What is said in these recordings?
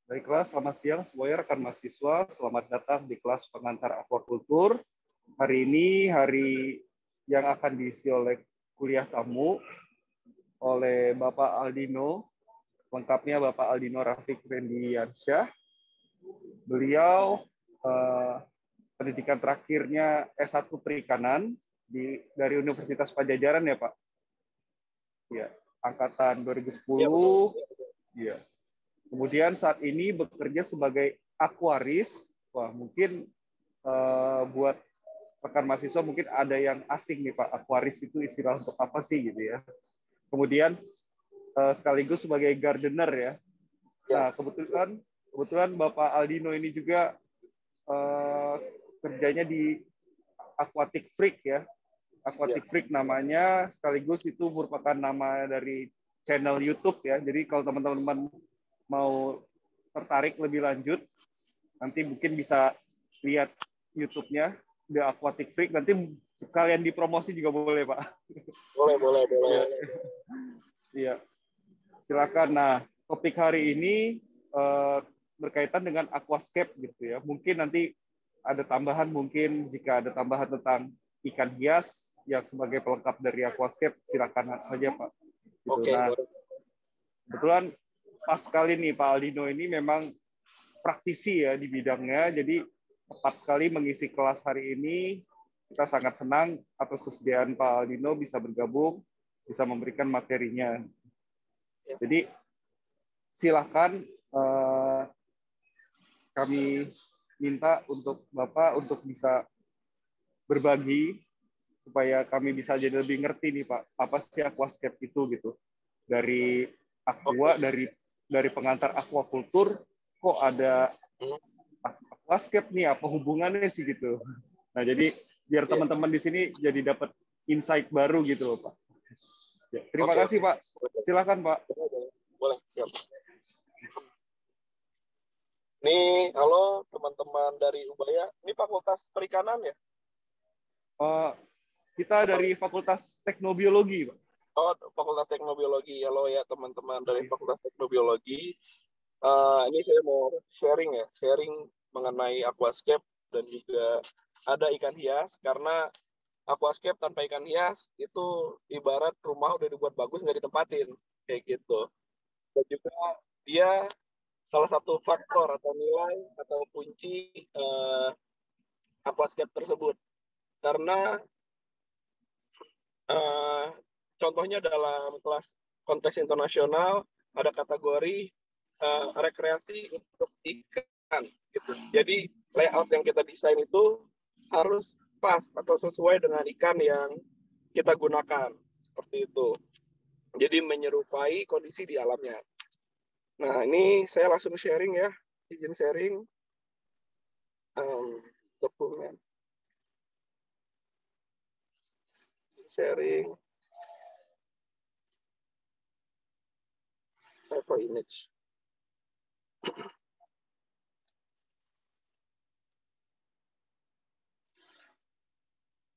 Baiklah, selamat siang semuanya rekan mahasiswa. Selamat datang di kelas pengantar aquaculture. Hari ini hari yang akan diisi oleh kuliah tamu oleh Bapak Aldino. Lengkapnya Bapak Aldino Rafiq Rendiansyah. Beliau pendidikan terakhirnya S1 Perikanan dari Universitas Pajajaran ya Pak? Ya, angkatan 2010. Ya. Kemudian saat ini bekerja sebagai akuaris. Wah, mungkin buat rekan mahasiswa mungkin ada yang asing nih Pak. Akuaris itu istilah untuk apa sih gitu ya. Kemudian sekaligus sebagai gardener ya. Nah, kebetulan Bapak Aldino ini juga kerjanya di Aquatic Freak ya. Aquatic Freak namanya, sekaligus itu merupakan nama dari channel YouTube ya. Jadi kalau teman-teman mau tertarik lebih lanjut, nanti mungkin bisa lihat YouTube-nya The Aquatic Freak. Nanti sekalian dipromosi juga boleh, Pak. Boleh. Iya. Silakan. Nah, topik hari ini berkaitan dengan aquascape gitu ya. Mungkin nanti ada tambahan, mungkin jika ada tambahan tentang ikan hias yang sebagai pelengkap dari aquascape, silakan saja Pak. Gitu. Oke. Nah, kebetulan pas sekali nih Pak Aldino ini memang praktisi ya di bidangnya, jadi tepat sekali mengisi kelas hari ini. Kita sangat senang atas kesediaan Pak Aldino bisa bergabung, bisa memberikan materinya. Jadi silakan kami minta untuk Bapak untuk bisa berbagi supaya kami bisa jadi lebih ngerti nih Pak, apa sih aquascape itu gitu. Dari aqua, dari pengantar aquaculture, kok ada aquascape nih, apa hubungannya sih gitu. Nah, jadi biar teman-teman di sini jadi dapat insight baru gitu loh Pak. Ya, terima kasih Pak. Silakan Pak. Boleh, siap. Nih, halo teman-teman dari Ubaya. Ini Fakultas Perikanan ya? Kita dari Fakultas Teknobiologi, Pak. Oh, Fakultas Teknobiologi. Halo ya teman-teman dari Fakultas Teknobiologi. Ini saya mau sharing mengenai aquascape dan juga ada ikan hias, karena aquascape tanpa ikan hias itu ibarat rumah udah dibuat bagus nggak ditempatin, kayak gitu. Dan juga dia salah satu faktor atau nilai atau kunci aquascape tersebut. Karena contohnya dalam kelas konteks internasional ada kategori rekreasi untuk ikan gitu. Jadi layout yang kita desain itu harus pas atau sesuai dengan ikan yang kita gunakan, seperti itu. Jadi menyerupai kondisi di alamnya. Nah, ini saya langsung sharing ya, izin sharing dokumen. Sharing foto image.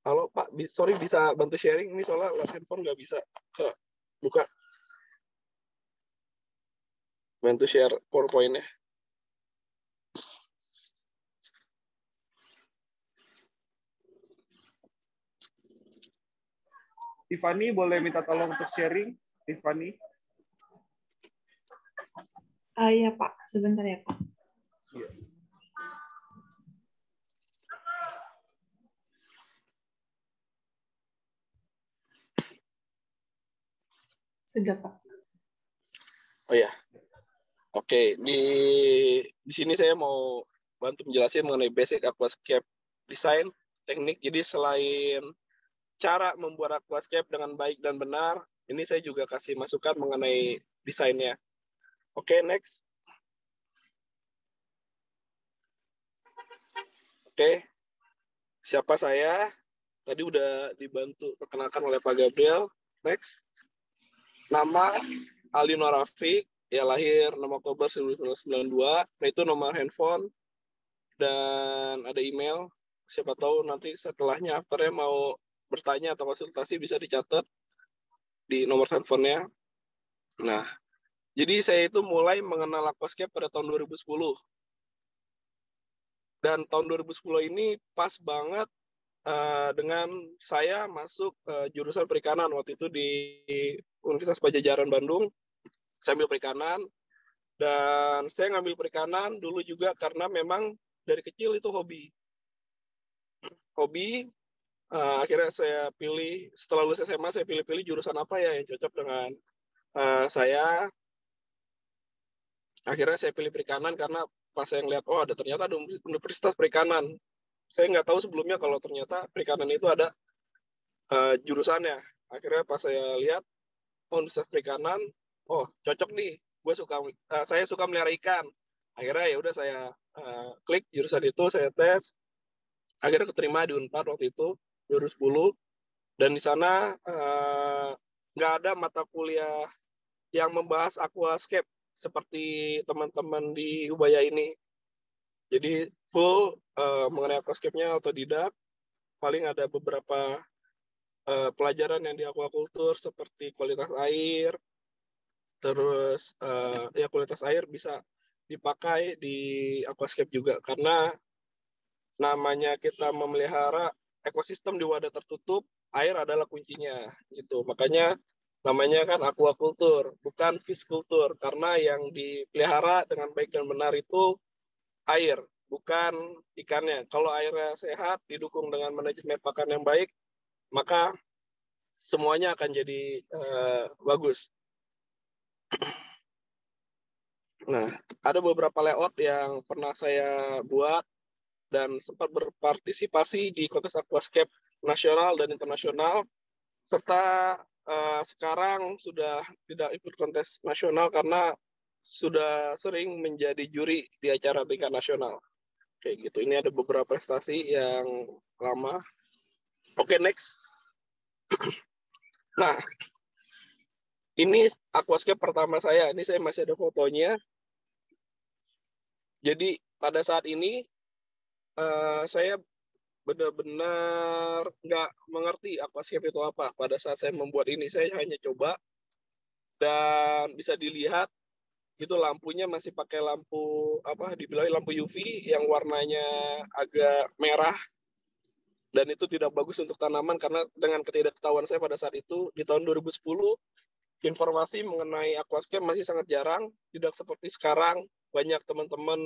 Halo Pak, sorry bisa bantu sharing? Ini soalnya lewat handphone nggak bisa buka. Bantu share PowerPoint-nya. Tiffany, boleh minta tolong untuk sharing? Tiffany. Iya Pak, sebentar ya Pak. Iya. Sudah Pak. Oh ya, oke. Di sini saya mau bantu menjelaskan mengenai basic aquascape design teknik. Jadi selain cara membuat aquascape dengan baik dan benar, ini saya juga kasih masukan mengenai desainnya. Oke, next. Oke, siapa saya? Tadi udah dibantu perkenalkan oleh Pak Gabriel. Next. Nama Aldino Rafiq, ya lahir 6 Oktober 1992. Nah, itu nomor handphone dan ada email. Siapa tahu nanti setelahnya afternya mau bertanya atau konsultasi bisa dicatat di nomor handphonenya. Nah, Jadi saya itu mulai mengenal aquascape pada tahun 2010. Dan tahun 2010 ini pas banget dengan saya masuk jurusan perikanan waktu itu di Universitas Padjadjaran Bandung. Saya ambil perikanan, dan saya ngambil perikanan dulu juga karena memang dari kecil itu hobi. Akhirnya saya pilih, setelah lulus SMA, saya pilih-pilih jurusan apa ya yang cocok dengan saya. Akhirnya saya pilih perikanan karena pas saya ngeliat, oh ternyata ada universitas perikanan. Saya nggak tahu sebelumnya kalau ternyata perikanan itu ada jurusannya. Akhirnya pas saya lihat universitas perikanan, oh cocok nih, saya suka melihara ikan. Akhirnya ya udah saya klik jurusan itu, saya tes. Akhirnya keterima di Unpad waktu itu 2010, dan di sana nggak ada mata kuliah yang membahas aquascape seperti teman-teman di Ubaya ini. Jadi full mengenai aquascape-nya otodidak. Paling ada beberapa pelajaran yang di aquaculture seperti kualitas air, terus ya kualitas air bisa dipakai di aquascape juga, karena namanya kita memelihara ekosistem di wadah tertutup, air adalah kuncinya gitu. Makanya namanya kan aquaculture, bukan fish-culture, karena yang dipelihara dengan baik dan benar itu air, bukan ikannya. Kalau airnya sehat, didukung dengan manajemen pakan yang baik, maka semuanya akan jadi bagus. Nah, ada beberapa layout yang pernah saya buat dan sempat berpartisipasi di kontes aquascape nasional dan internasional, serta sekarang sudah tidak ikut kontes nasional karena sudah sering menjadi juri di acara tingkat nasional. Kayak gitu. Ini ada beberapa prestasi yang lama. Oke, next. Nah, ini aquascape pertama saya. Ini saya masih ada fotonya. Jadi pada saat ini saya benar-benar nggak mengerti aquascape itu apa. Pada saat saya membuat ini, saya hanya coba, dan bisa dilihat itu lampunya masih pakai lampu dibilang lampu UV yang warnanya agak merah, dan itu tidak bagus untuk tanaman karena dengan ketidaktahuan saya pada saat itu di tahun 2010, informasi mengenai aquascape masih sangat jarang, tidak seperti sekarang banyak teman-teman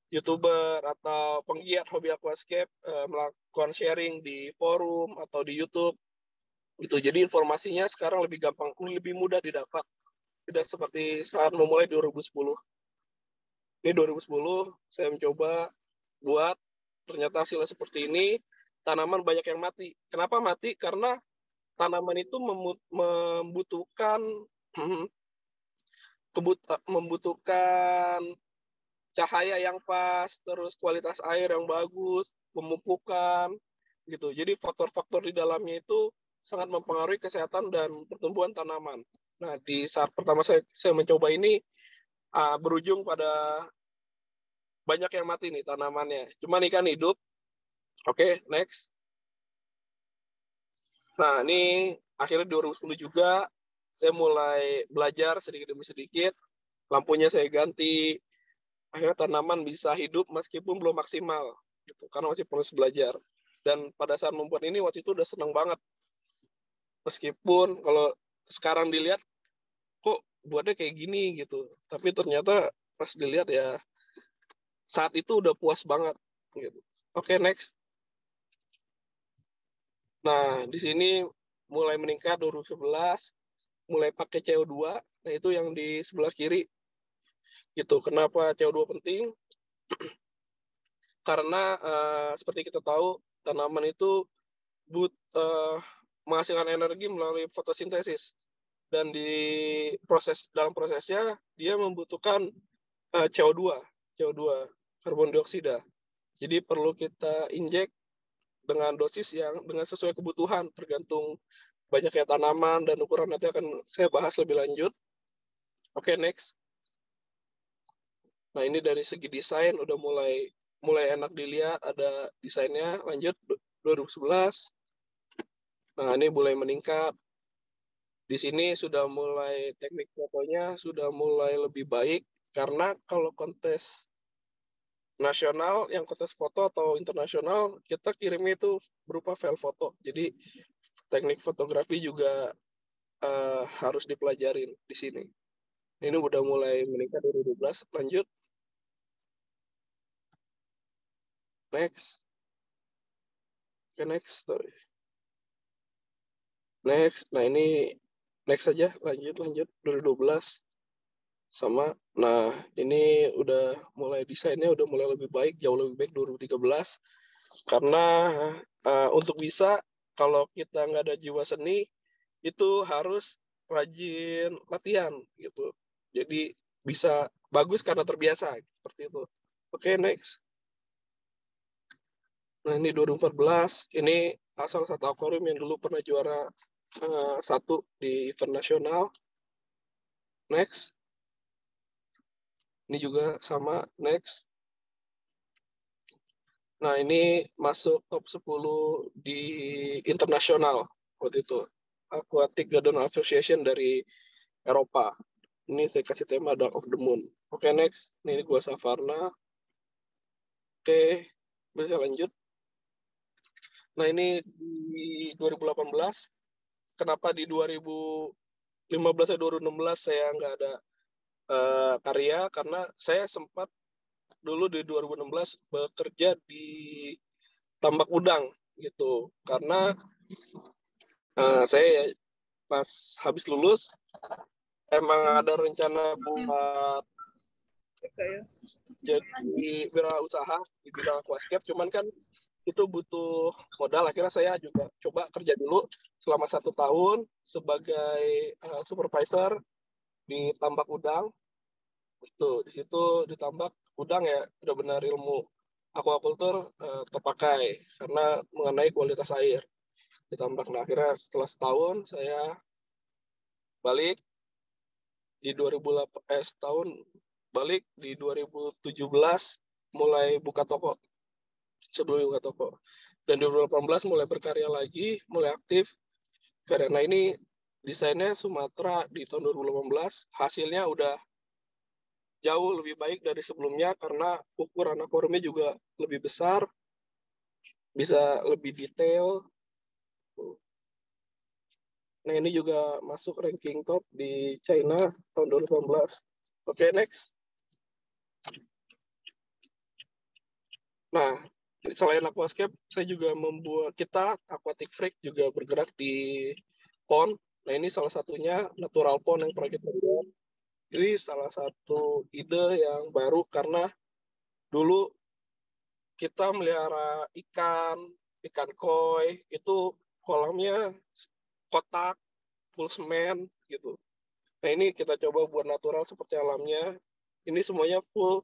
YouTuber atau penggiat hobi aquascape melakukan sharing di forum atau di YouTube gitu. Jadi informasinya sekarang lebih gampang, lebih mudah didapat. Tidak seperti saat memulai 2010. Ini 2010 saya mencoba buat, ternyata hasilnya seperti ini. Tanaman banyak yang mati. Kenapa mati? Karena tanaman itu membutuhkan cahaya yang pas, terus kualitas air yang bagus, pemupukan, gitu. Jadi faktor-faktor di dalamnya itu sangat mempengaruhi kesehatan dan pertumbuhan tanaman. Nah, di saat pertama saya mencoba ini, berujung pada banyak yang mati nih tanamannya. Cuman ikan hidup. Oke, next. Nah, ini akhirnya 2010 juga, saya mulai belajar sedikit demi sedikit. Lampunya saya ganti, akhirnya tanaman bisa hidup meskipun belum maksimal gitu, karena masih proses belajar. Dan pada saat membuat ini waktu itu udah seneng banget, meskipun kalau sekarang dilihat kok buatnya kayak gini gitu, tapi ternyata pas dilihat ya saat itu udah puas banget gitu. Oke, next. Nah, di sini mulai meningkat 2011, mulai pakai CO2. Nah, itu yang di sebelah kiri gitu. Kenapa CO2 penting? Karena seperti kita tahu, tanaman itu menghasilkan energi melalui fotosintesis, dan dalam prosesnya dia membutuhkan CO2 karbon dioksida. Jadi perlu kita injek dengan dosis yang dengan sesuai kebutuhan, tergantung banyaknya tanaman dan ukuran. Nanti akan saya bahas lebih lanjut. Oke, next. Nah, ini dari segi desain udah mulai enak dilihat, ada desainnya. Lanjut 2011. Nah, ini mulai meningkat. Di sini sudah mulai teknik fotonya sudah mulai lebih baik karena kalau kontes nasional, yang kontes foto atau internasional, kita kirimnya itu berupa file foto. Jadi teknik fotografi juga harus dipelajarin di sini. Ini udah mulai meningkat 2012. Lanjut. Next. Oke, next. Sorry. Next. Nah, ini next aja. Lanjut. 2012. Sama. Nah, ini udah mulai desainnya udah mulai lebih baik, jauh lebih baik 2013. Karena untuk bisa, kalau kita nggak ada jiwa seni, itu harus rajin latihan gitu. Jadi bisa bagus karena terbiasa seperti itu. Oke, next. Nah, ini 2014. Ini salah satu akuarium yang dulu pernah juara 1 di event nasional. Next. Ini juga sama. Next. Nah, ini masuk top 10 di internasional waktu itu. Aquatic Garden Association dari Eropa. Ini saya kasih tema Dark of the Moon. Oke, next. Ini gua Savarna. Oke, bisa lanjut. Nah, ini di 2018. Kenapa di 2015 atau 2016 saya nggak ada karya? Karena saya sempat dulu di 2016 bekerja di tambak udang gitu. Karena saya pas habis lulus emang ada rencana buat jadi wirausaha di bidang aquascape, cuman kan itu butuh modal. Akhirnya saya juga coba kerja dulu selama 1 tahun sebagai supervisor di tambak udang. Itu di situ di tambak udang ya benar-benar ilmu aquaculture terpakai karena mengenai kualitas air di tambak. Nah, akhirnya setelah setahun saya balik di 2008 setahun balik di 2017 mulai buka toko. Sebelum buka toko. Dan di 2018 mulai berkarya lagi, mulai aktif. Karena ini desainnya Sumatera di tahun 2018, hasilnya udah jauh lebih baik dari sebelumnya karena ukuran akuariumnya juga lebih besar, bisa lebih detail. Nah, ini juga masuk ranking top di China tahun 2018. Oke, next. Nah, selain aquascape, saya juga kita Aquatic Freak juga bergerak di pond. Nah, ini salah satunya natural pond yang pernah kita buat. Ini salah satu ide yang baru karena dulu kita melihara ikan koi, itu kolamnya kotak, full semen gitu. Nah, ini kita coba buat natural seperti alamnya. Ini semuanya full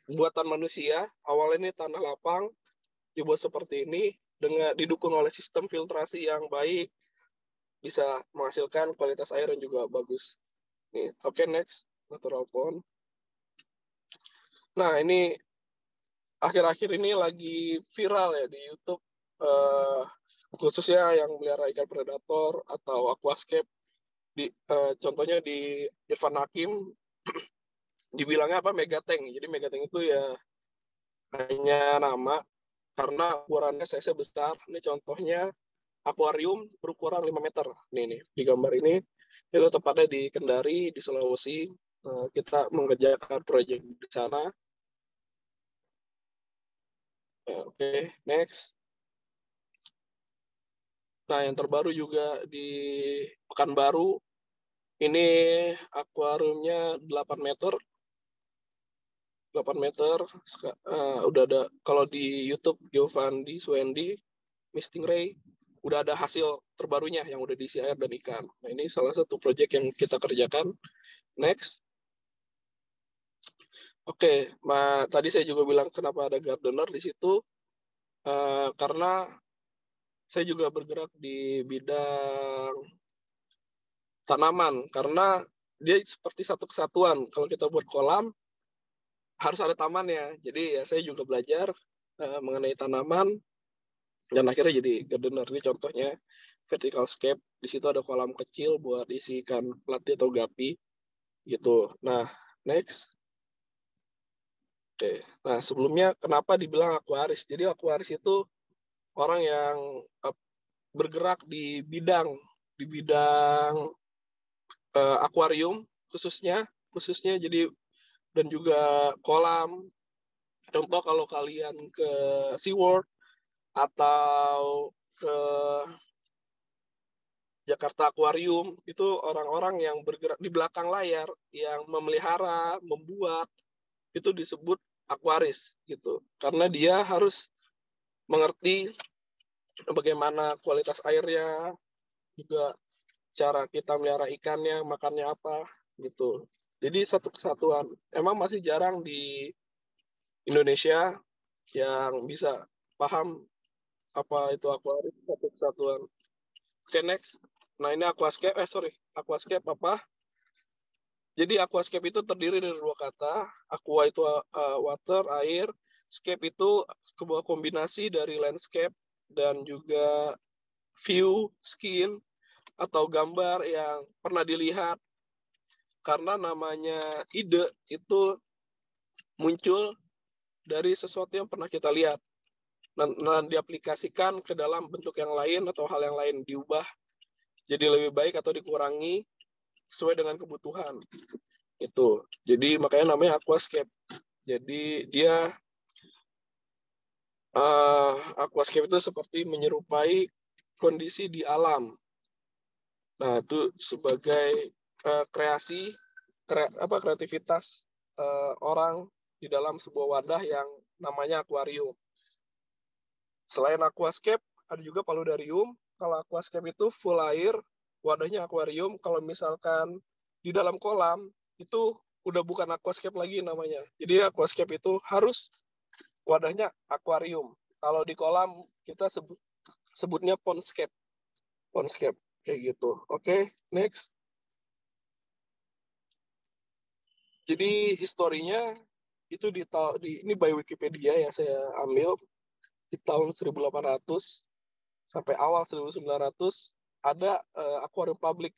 buatan manusia. Awal ini tanah lapang dibuat seperti ini dengan didukung oleh sistem filtrasi yang baik, bisa menghasilkan kualitas air yang juga bagus. Nih, oke, next, natural pond. Nah, ini akhir-akhir ini lagi viral ya di YouTube, khususnya yang melihara ikan predator atau aquascape. Contohnya di Irfan Hakim dibilangnya apa, megatank. Jadi megatank itu ya hanya nama karena ukurannya size besar. Ini contohnya akuarium berukuran 5 meter. Nih, di gambar ini itu tepatnya di Kendari, di Sulawesi. Kita mengerjakan proyek di sana. Oke, next. Nah, yang terbaru juga di Pekanbaru, ini akuariumnya 8 meter. 8 meter. Udah ada, kalau di YouTube Giovanni Suendi, Misting Ray, udah ada hasil terbarunya yang udah diisi air dan ikan. Nah, ini salah satu proyek yang kita kerjakan. Next. Oke, tadi saya juga bilang kenapa ada gardener di situ. Karena saya juga bergerak di bidang tanaman. Karena dia seperti satu kesatuan. Kalau kita buat kolam, harus ada tamannya. Jadi ya saya juga belajar mengenai tanaman. dan akhirnya jadi gardener. Ini contohnya vertical scape. Di situ ada kolam kecil buat isi ikan pelati atau gapi gitu. Nah, next. Oke. Nah, sebelumnya kenapa dibilang akuaris? Jadi akuaris itu orang yang bergerak di bidang akuarium khususnya jadi, dan juga kolam. Contoh kalau kalian ke SeaWorld atau ke Jakarta Aquarium, itu orang-orang yang bergerak di belakang layar, yang memelihara, membuat, itu disebut akuaris gitu. Karena dia harus mengerti bagaimana kualitas airnya, juga cara kita melihara ikannya, makannya apa gitu. Jadi satu kesatuan. Emang masih jarang di Indonesia yang bisa paham apa itu aquarium, satu kesatuan. Oke, next. Nah, ini aquascape. Aquascape apa? Jadi aquascape itu terdiri dari dua kata. Aqua itu water, air. Scape itu sebuah kombinasi dari landscape dan juga view, skin, atau gambar yang pernah dilihat. Karena namanya ide itu muncul dari sesuatu yang pernah kita lihat. Dan diaplikasikan ke dalam bentuk yang lain atau hal yang lain, diubah jadi lebih baik atau dikurangi sesuai dengan kebutuhan. Itu. Jadi makanya namanya aquascape. Jadi dia aquascape itu seperti menyerupai kondisi di alam. Nah, itu sebagai kreativitas orang di dalam sebuah wadah yang namanya akuarium. Selain aquascape, ada juga paludarium. Kalau aquascape itu full air, wadahnya akuarium. Kalau misalkan di dalam kolam, itu udah bukan aquascape lagi namanya. Jadi aquascape itu harus wadahnya akuarium. Kalau di kolam, kita sebutnya pondscape. Pondscape, kayak gitu. Oke, next. Jadi historinya itu ini by Wikipedia ya, saya ambil di tahun 1800 sampai awal 1900 ada akuarium publik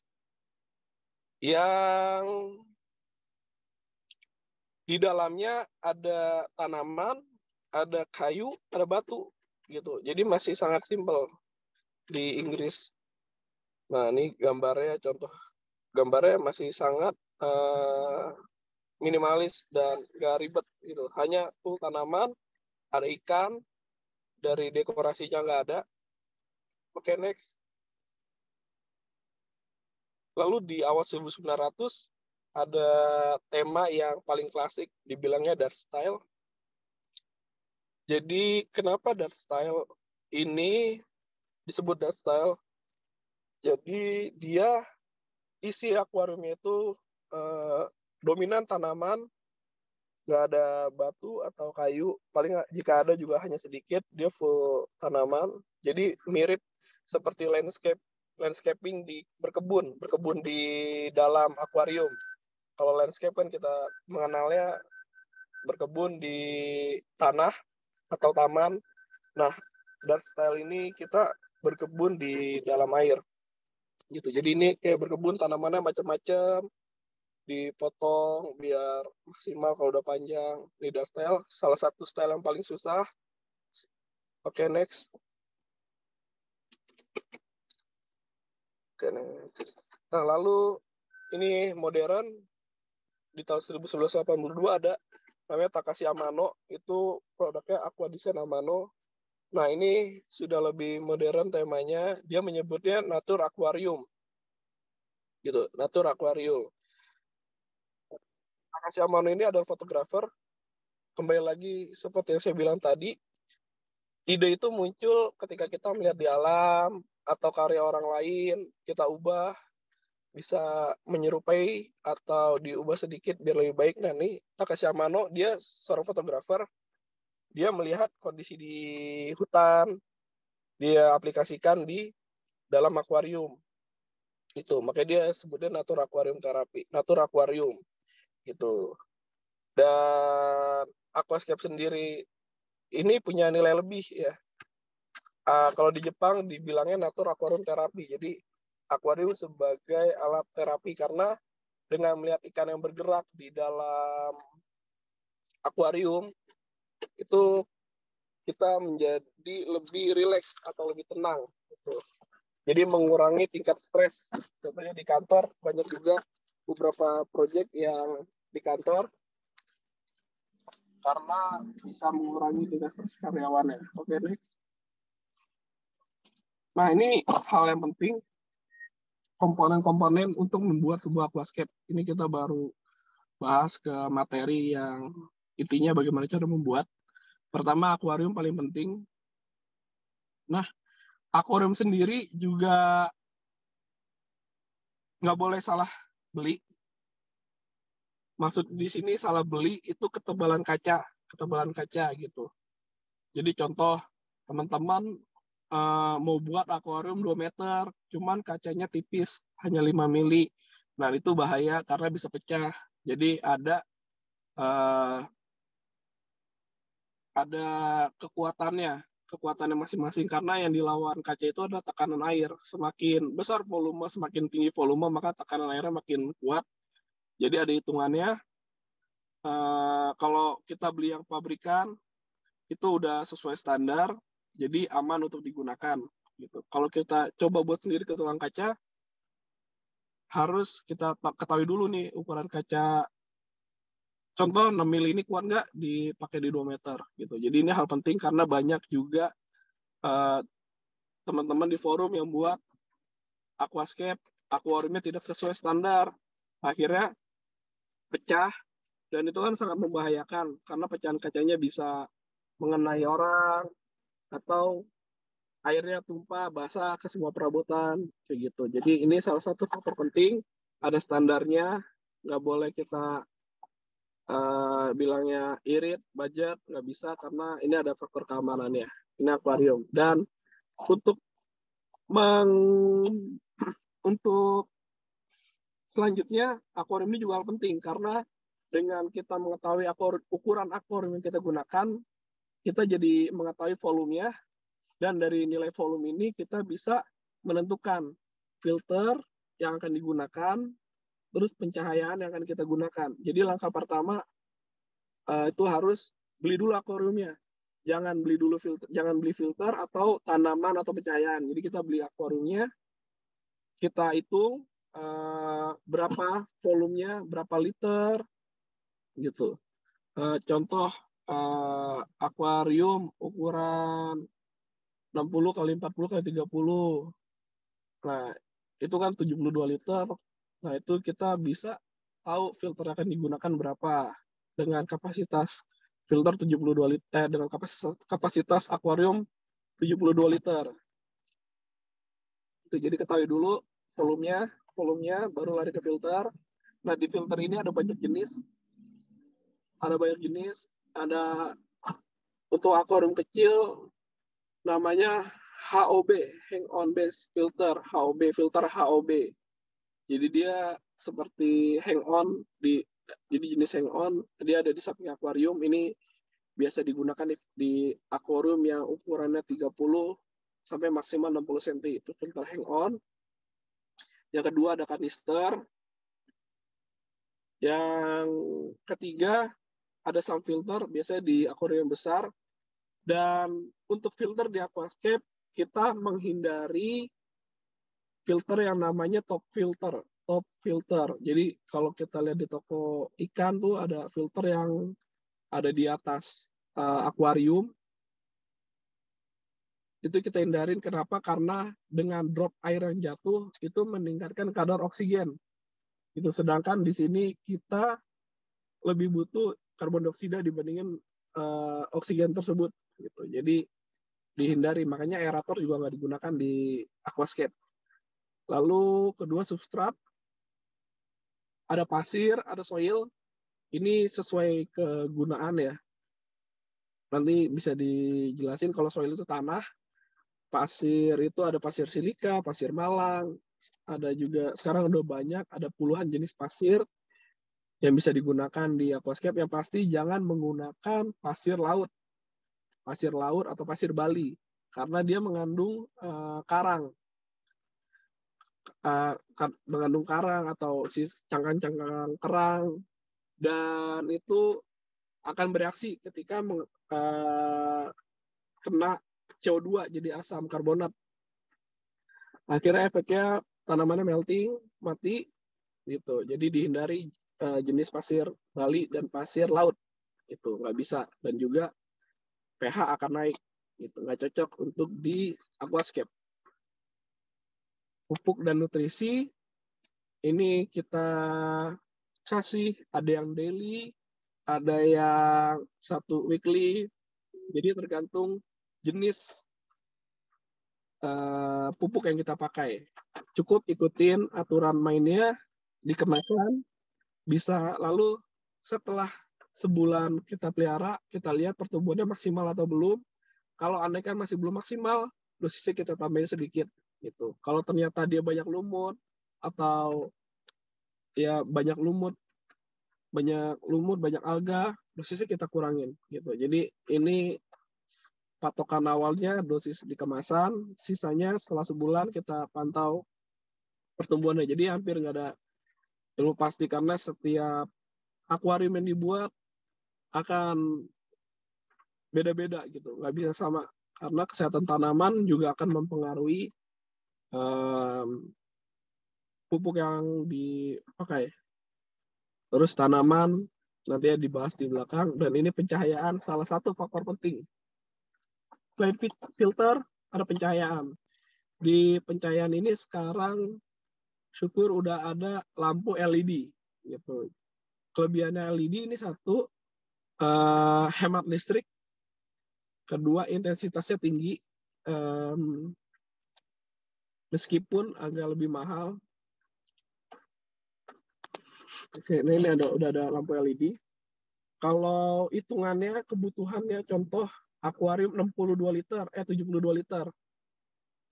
yang di dalamnya ada tanaman, ada kayu, ada batu gitu. Jadi masih sangat simpel di Inggris. Nah, ini gambarnya, contoh gambarnya masih sangat minimalis dan gak ribet gitu. Hanya full tanaman, ada ikan, dari dekorasinya nggak ada. Oke, next. Lalu di awal 1900 ada tema yang paling klasik, dibilangnya Dart Style. Jadi kenapa Dart Style ini disebut Dart Style? Jadi dia isi akuariumnya itu dominan tanaman, nggak ada batu atau kayu. Paling jika ada juga hanya sedikit. Dia full tanaman. Jadi mirip seperti landscaping di berkebun di dalam akuarium. Kalau landscape kan kita mengenalnya berkebun di tanah atau taman. Nah, Dart Style ini kita berkebun di dalam air. Gitu. Jadi ini kayak berkebun, tanamannya macam-macam, dipotong biar maksimal kalau udah panjang. Ini Dart Style, salah satu style yang paling susah. Oke, next. Oke, next. Nah, lalu ini modern, di tahun 1982 ada namanya Takashi Amano, itu produknya Aqua Design Amano. Nah, ini sudah lebih modern temanya, dia menyebutnya Nature Aquarium. Gitu, Nature Aquarium. Takashi Amano ini adalah fotografer. Kembali lagi seperti yang saya bilang tadi, ide itu muncul ketika kita melihat di alam atau karya orang lain, kita ubah, bisa menyerupai atau diubah sedikit biar lebih baik. Nah, nih Takashi Amano, dia seorang fotografer. Dia melihat kondisi di hutan, dia aplikasikan di dalam akuarium. Itu makanya dia sebutnya Nature Aquarium Therapy, Nature Aquarium gitu. Dan aquascape sendiri ini punya nilai lebih ya. Kalau di Jepang dibilangnya natur aquarium terapi. Jadi akuarium sebagai alat terapi karena dengan melihat ikan yang bergerak di dalam akuarium itu kita menjadi lebih rileks atau lebih tenang gitu. Jadi mengurangi tingkat stres. Contohnya di kantor banyak juga beberapa proyek yang di kantor karena bisa mengurangi tingkat stres karyawannya. Oke, next. Nah, ini hal yang penting, komponen-komponen untuk membuat sebuah aquascape. Ini kita baru bahas ke materi yang intinya bagaimana cara membuat. Pertama, akuarium paling penting. Nah, akuarium sendiri juga nggak boleh salah beli. Maksud di sini salah beli itu ketebalan kaca gitu. Jadi contoh teman-teman mau buat akuarium 2 meter, cuman kacanya tipis, hanya 5 mili. Nah, itu bahaya karena bisa pecah. Jadi ada kekuatannya masing-masing karena yang dilawan kaca itu ada tekanan air. Semakin besar volume, semakin tinggi volume, maka tekanan airnya makin kuat. Jadi ada hitungannya. Kalau kita beli yang pabrikan itu udah sesuai standar, jadi aman untuk digunakan. Gitu. Kalau kita coba buat sendiri ke tukang kaca, harus kita ketahui dulu nih ukuran kaca. Contoh 6 mili ini kuat nggak dipakai di 2 meter gitu. Jadi ini hal penting karena banyak juga teman-teman di forum yang buat aquascape, akuariumnya tidak sesuai standar. Akhirnya pecah dan itu kan sangat membahayakan karena pecahan kacanya bisa mengenai orang atau airnya tumpah basah ke semua perabotan kayak gitu. Jadi ini salah satu faktor penting, ada standarnya, nggak boleh kita bilangnya irit, budget, nggak bisa karena ini ada faktor keamanannya. Ini akuarium. Dan untuk untuk selanjutnya akuarium ini juga penting karena dengan kita mengetahui ukuran akuarium yang kita gunakan, kita jadi mengetahui volumenya dan dari nilai volume ini kita bisa menentukan filter yang akan digunakan, terus pencahayaan yang akan kita gunakan. Jadi langkah pertama itu harus beli dulu akuariumnya. Jangan beli filter atau tanaman atau pencahayaan. Jadi kita beli akuariumnya, kita hitung berapa volumenya, berapa liter, gitu. Contoh akuarium ukuran 60 kali 40 kali 30. Nah, itu kan 72 liter. Nah, itu kita bisa tahu filter yang akan digunakan berapa dengan kapasitas filter 72 liter dengan kapasitas akuarium 72 liter. Itu jadi ketahui dulu volumenya baru lari ke filter. Nah, di filter ini ada banyak jenis. Ada untuk akuarium kecil namanya HOB, hang on base filter, filter HOB. Jadi dia seperti hang on jadi jenis hang on, dia ada di samping akuarium. Ini biasa digunakan di akuarium yang ukurannya 30 sampai maksimal 60 cm. Itu filter hang on. Yang kedua ada kanister. Yang ketiga ada sound filter, biasanya di akuarium besar. Dan untuk filter di aquascape, kita menghindari filter yang namanya top filter. Jadi kalau kita lihat di toko ikan tuh ada filter yang ada di atas akuarium. Itu kita hindarin. Kenapa? Karena dengan drop air yang jatuh itu meningkatkan kadar oksigen. Itu sedangkan di sini kita lebih butuh karbon dioksida dibandingin oksigen tersebut. Gitu. Jadi dihindari. Makanya aerator juga nggak digunakan di aquascape. Lalu kedua substrat, ada pasir, ada soil. Ini sesuai kegunaan ya. Nanti bisa dijelasin kalau soil itu tanah. Pasir itu ada pasir silika, pasir malang. Ada juga, sekarang udah banyak, ada puluhan jenis pasir yang bisa digunakan di aquascape. Yang pasti jangan menggunakan pasir laut atau pasir Bali. karena dia mengandung karang. Mengandung karang atau cangkang-cangkang kerang, dan itu akan bereaksi ketika kena CO2 jadi asam karbonat. Akhirnya efeknya tanamannya melting, mati gitu. Jadi dihindari jenis pasir Bali dan pasir laut, itu nggak bisa. Dan juga pH akan naik, gitu, nggak cocok untuk di aquascape. Pupuk dan nutrisi ini kita kasih, ada yang daily, ada yang 1 weekly, jadi tergantung jenis pupuk yang kita pakai. Cukup ikutin aturan mainnya di kemasan, bisa. Lalu setelah sebulan kita pelihara, kita lihat pertumbuhannya maksimal atau belum. Kalau andaikan masih belum maksimal, dosisnya kita tambahin sedikit gitu. Kalau ternyata dia banyak lumut atau ya banyak alga, dosisnya kita kurangin gitu. Jadi ini patokan awalnya dosis di kemasan, sisanya setelah sebulan kita pantau pertumbuhannya. Jadi hampir nggak ada ilmu pasti, karena setiap akuarium yang dibuat akan beda-beda gitu, nggak bisa sama, karena kesehatan tanaman juga akan mempengaruhi pupuk yang dipakai. Terus tanaman nanti dibahas di belakang, dan ini pencahayaan salah satu faktor penting. Selain filter, ada pencahayaan. Di pencahayaan ini sekarang syukur udah ada lampu LED gitu. Kelebihannya LED ini satu, hemat listrik, kedua intensitasnya tinggi, meskipun agak lebih mahal. Oke, nah ini udah ada lampu LED. Kalau hitungannya, kebutuhannya, contoh akuarium 62 liter, 72 liter.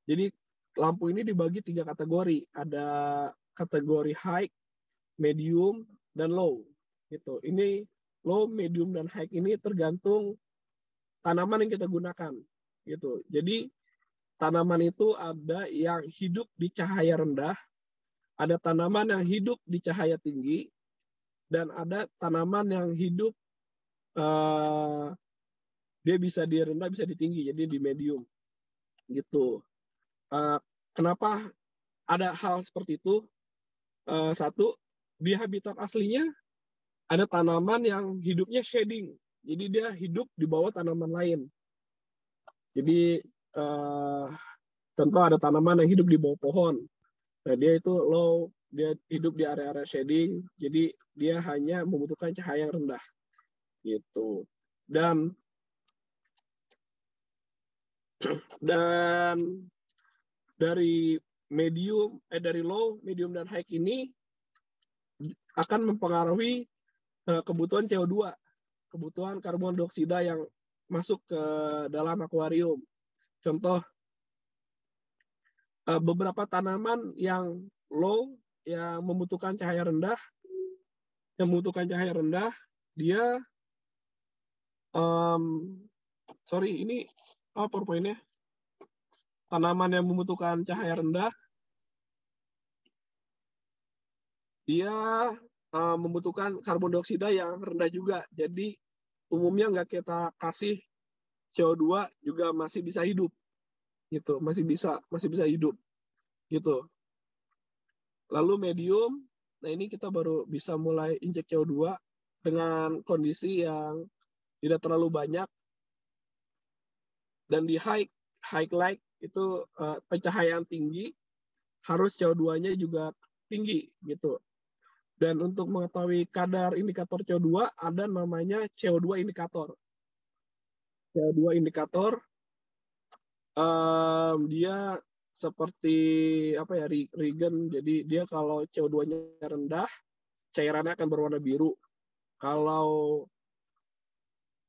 Jadi lampu ini dibagi 3 kategori. Ada kategori high, medium, dan low. Gitu. Ini low, medium, dan high ini tergantung tanaman yang kita gunakan. Gitu. Jadi tanaman itu ada yang hidup di cahaya rendah, ada tanaman yang hidup di cahaya tinggi, dan ada tanaman yang hidup dia bisa di rendah, bisa di tinggi, jadi di medium. Gitu. Kenapa ada hal seperti itu? Satu, di habitat aslinya ada tanaman yang hidupnya shading, jadi dia hidup di bawah tanaman lain. Jadi contoh ada tanaman yang hidup di bawah pohon, nah dia itu low, dia hidup di area-area shading, jadi dia hanya membutuhkan cahaya yang rendah gitu. Dan dari low, medium, dan high ini akan mempengaruhi kebutuhan CO2, kebutuhan karbon dioksida yang masuk ke dalam akuarium. Contoh, beberapa tanaman yang low, yang membutuhkan cahaya rendah, dia ini PowerPoint-nya. Tanaman yang membutuhkan cahaya rendah, dia membutuhkan karbon dioksida yang rendah juga. Jadi umumnya nggak kita kasih CO2 juga masih bisa hidup, gitu. Masih bisa hidup, gitu. Lalu medium, nah ini kita baru bisa mulai injek CO2 dengan kondisi yang tidak terlalu banyak. Dan di high light itu pencahayaan tinggi, harus CO2-nya juga tinggi, gitu. Dan untuk mengetahui kadar indikator CO2, ada namanya CO2 indikator. CO2 indikator, dia seperti regen. Jadi dia kalau CO2-nya rendah, cairannya akan berwarna biru. Kalau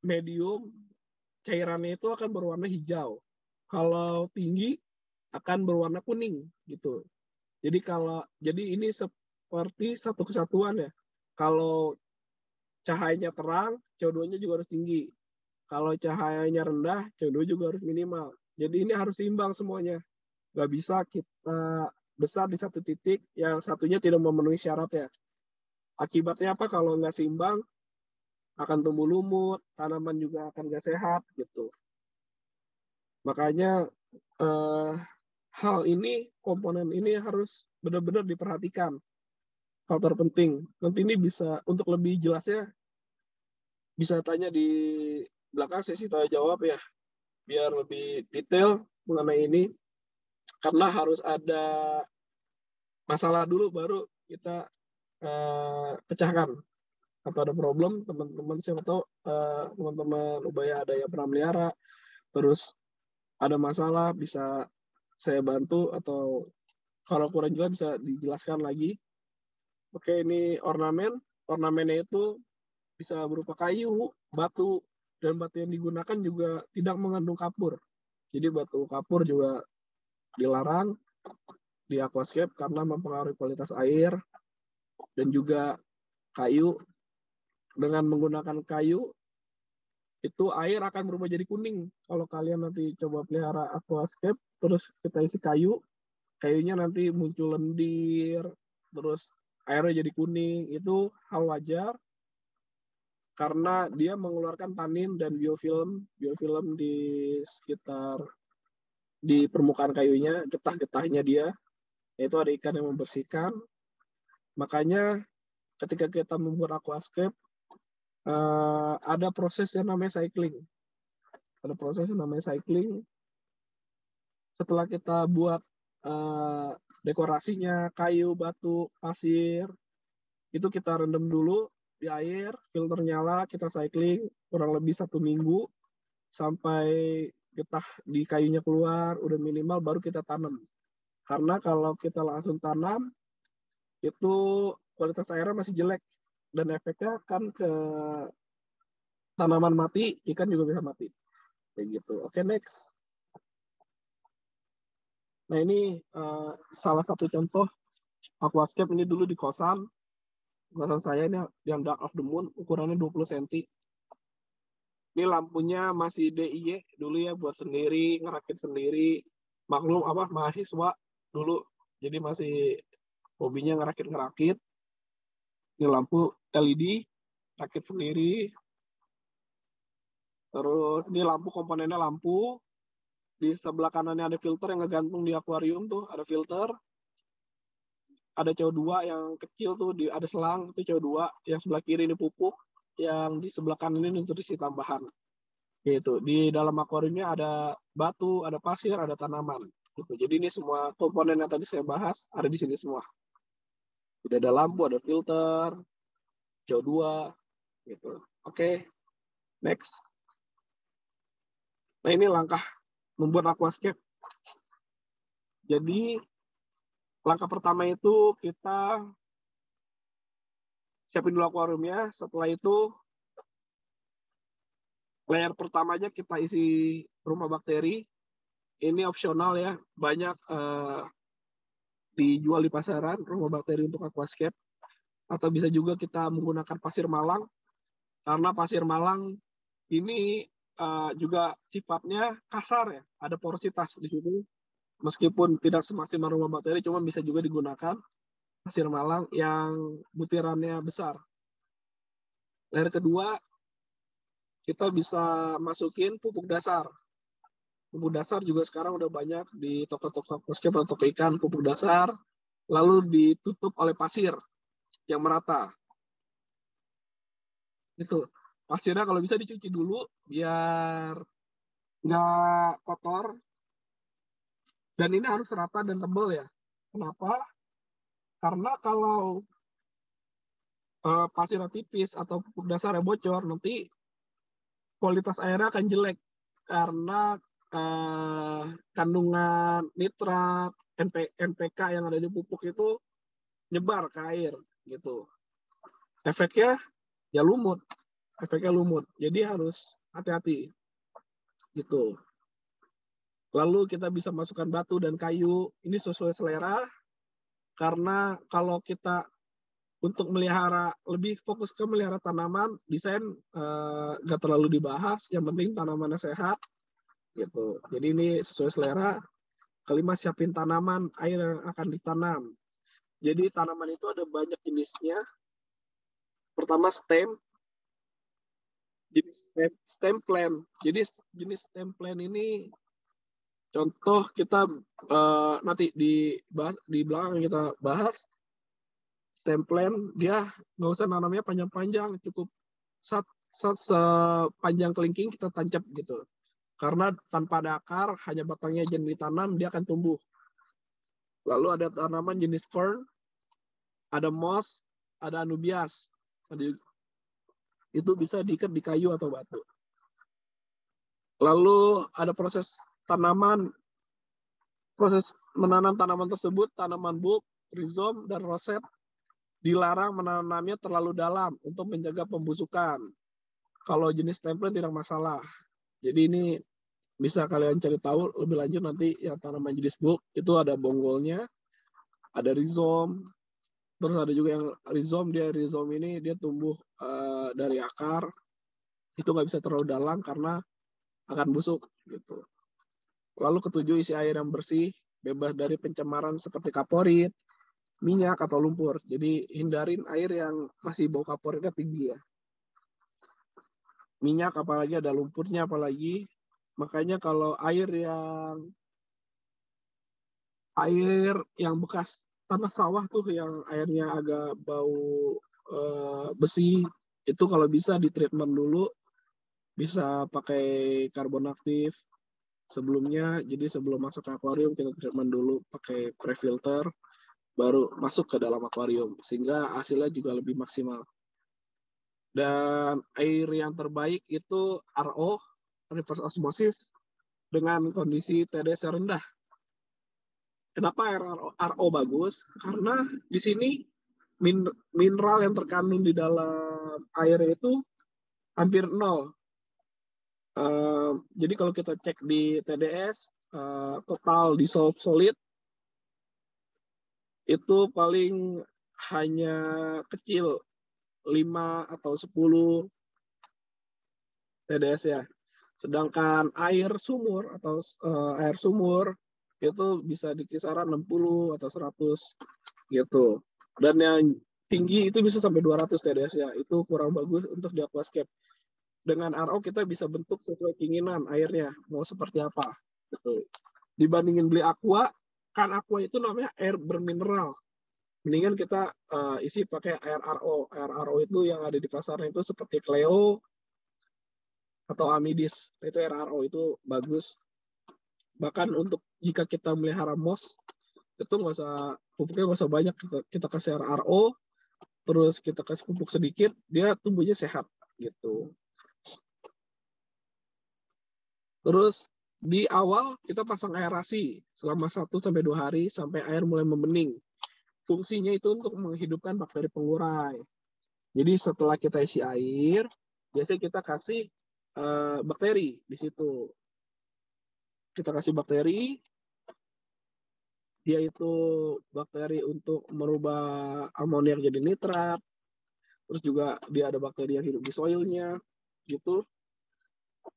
medium, cairannya itu akan berwarna hijau. Kalau tinggi akan berwarna kuning, gitu. Jadi ini seperti satu kesatuan ya. Kalau cahayanya terang, CO2-nya juga harus tinggi. Kalau cahayanya rendah, CO2 juga harus minimal. Jadi ini harus seimbang semuanya. Nggak bisa kita besar di satu titik, yang satunya tidak memenuhi syaratnya. Akibatnya apa kalau nggak seimbang? Akan tumbuh lumut, tanaman juga akan nggak sehat gitu. Makanya hal ini, komponen ini harus benar-benar diperhatikan. Faktor penting. Nanti ini bisa, untuk lebih jelasnya, bisa tanya di belakang sesi tanya jawab ya, biar lebih detail mengenai ini. Karena harus ada masalah dulu, baru kita pecahkan. Atau ada problem, teman-teman siapa tahu teman-teman Ubaya ada yang pernah melihara, terus ada masalah, bisa saya bantu, atau kalau kurang jelas bisa dijelaskan lagi. Oke, ini ornamen. Ornamennya itu bisa berupa kayu, batu, dan batu yang digunakan juga tidak mengandung kapur. Jadi batu kapur juga dilarang di aquascape karena mempengaruhi kualitas air, dan juga kayu. Dengan menggunakan kayu, itu air akan berubah jadi kuning. Kalau kalian nanti coba pelihara aquascape, terus kita isi kayu, kayunya nanti muncul lendir, terus airnya jadi kuning. Itu hal wajar, karena dia mengeluarkan tanin dan biofilm di sekitar, di permukaan kayunya, getah-getahnya dia, yaitu ada ikan yang membersihkan. Makanya ketika kita membuat aquascape, ada proses yang namanya cycling. Setelah kita buat dekorasinya, kayu, batu, pasir, itu kita rendam dulu di air, filter nyala, kita cycling kurang lebih 1 minggu sampai getah di kayunya keluar, udah minimal, baru kita tanam. Karena kalau kita langsung tanam, itu kualitas airnya masih jelek, dan efeknya kan ke tanaman mati, ikan juga bisa mati. Kayak gitu. Oke, next. Nah, ini salah satu contoh aquascape. Ini dulu di kosan saya ini yang Dark of the Moon, ukurannya 20 cm. Ini lampunya masih DIY dulu ya, buat sendiri, ngerakit sendiri. Maklum apa, mahasiswa dulu, jadi masih hobinya ngerakit-ngerakit. Ini lampu LED, rakit sendiri. Terus ini lampu, komponennya lampu. Di sebelah kanannya ada filter yang ngegantung di akuarium tuh, ada filter. Ada CO2 yang kecil tuh, ada selang, itu CO2. Yang sebelah kiri ini pupuk, yang di sebelah kanan ini nutrisi tambahan. Gitu. Di dalam akuariumnya ada batu, ada pasir, ada tanaman. Gitu. Jadi ini semua komponen yang tadi saya bahas ada di sini semua. Tidak ada lampu, ada filter, CO2, gitu. Oke, next. Nah, ini langkah membuat aquascape. Jadi langkah pertama itu kita siapin dulu akuariumnya. Setelah itu layer pertamanya kita isi rumah bakteri. Ini opsional ya, banyak dijual di pasaran rumah bakteri untuk aquascape. Atau bisa juga kita menggunakan pasir malang, karena pasir malang ini juga sifatnya kasar ya, ada porositas di situ. Meskipun tidak semaksimal rumah bakteri, cuma bisa juga digunakan pasir malang yang butirannya besar. Layer kedua, kita bisa masukin pupuk dasar. Pupuk dasar juga sekarang udah banyak di toko-toko aquascape atau toko ikan, pupuk dasar, lalu ditutup oleh pasir yang merata. Itu pasirnya kalau bisa dicuci dulu biar nggak kotor. Dan ini harus rata dan tebal ya. Kenapa? Karena kalau pasirnya tipis atau pupuk dasarnya bocor, nanti kualitas airnya akan jelek. Karena kandungan nitrat, NPK yang ada di pupuk itu nyebar ke air. Gitu. Efeknya ya lumut. Jadi harus hati-hati. Gitu. Lalu kita bisa masukkan batu dan kayu. Ini sesuai selera. Karena kalau kita untuk melihara, lebih fokus ke melihara tanaman, desain nggak terlalu dibahas. Yang penting tanamannya sehat. gitu. Jadi ini sesuai selera. Kelima, siapin tanaman air yang akan ditanam. Jadi tanaman itu ada banyak jenisnya. Pertama stem, jenis stem plant. Jadi jenis stem plant ini contoh kita nanti di belakang kita bahas. Stem plant dia nggak usah nanamnya panjang-panjang, cukup sepanjang kelingking kita tancap gitu. Karena tanpa ada akar, hanya batangnya aja ditanam, dia akan tumbuh. Lalu ada tanaman jenis fern, ada moss, ada anubias. Itu bisa diikat di kayu atau batu. Lalu ada proses menanam tanaman tersebut, tanaman bulb, rhizome, dan roset dilarang menanamnya terlalu dalam untuk menjaga pembusukan. Kalau jenis template tidak masalah. Jadi ini bisa kalian cari tahu lebih lanjut nanti yang tanaman jenis bulb itu ada bonggolnya, ada rhizome, terus ada juga yang rhizome ini dia tumbuh dari akar, itu nggak bisa terlalu dalam karena akan busuk gitu. Lalu ketujuh, isi air yang bersih, bebas dari pencemaran seperti kaporit, minyak atau lumpur. Jadi hindarin air yang masih bau kaporitnya tinggi ya. Minyak apalagi ada lumpurnya apalagi. Makanya kalau air yang bekas tanah sawah tuh yang airnya agak bau besi, itu kalau bisa di treatment dulu, bisa pakai karbon aktif sebelumnya. Jadi sebelum masuk ke akuarium kita treatment dulu pakai pre-filter, baru masuk ke dalam akuarium sehingga hasilnya juga lebih maksimal. Dan air yang terbaik itu RO, reverse osmosis, dengan kondisi TDS yang rendah. Kenapa air RO bagus? Karena di sini mineral yang terkandung di dalam air itu hampir nol. Jadi kalau kita cek di TDS, total dissolved solid itu paling hanya kecil, 5 atau 10 TDS ya. Sedangkan air sumur itu bisa di kisaran 60 atau 100 gitu. Dan yang tinggi itu bisa sampai 200 TDS ya. Itu kurang bagus untuk di aquascape. Dengan RO kita bisa bentuk sesuai keinginan airnya mau seperti apa gitu. Dibandingin beli aqua, kan aqua itu namanya air bermineral. Mendingan kita isi pakai air RO. Air RO itu yang ada di pasaran itu seperti Cleo atau Amidis. Itu air RO itu bagus. Bahkan untuk jika kita melihara moss, itu pupuknya nggak usah banyak. Kita kasih air RO, terus kita kasih pupuk sedikit, dia tumbuhnya sehat gitu. Terus di awal kita pasang aerasi selama 1-2 hari sampai air mulai membening. Fungsinya itu untuk menghidupkan bakteri pengurai. Jadi setelah kita isi air, biasanya kita kasih bakteri di situ. Kita kasih bakteri, dia itu bakteri untuk merubah amoniak jadi nitrat. Terus juga dia ada bakteri yang hidup di soilnya, gitu.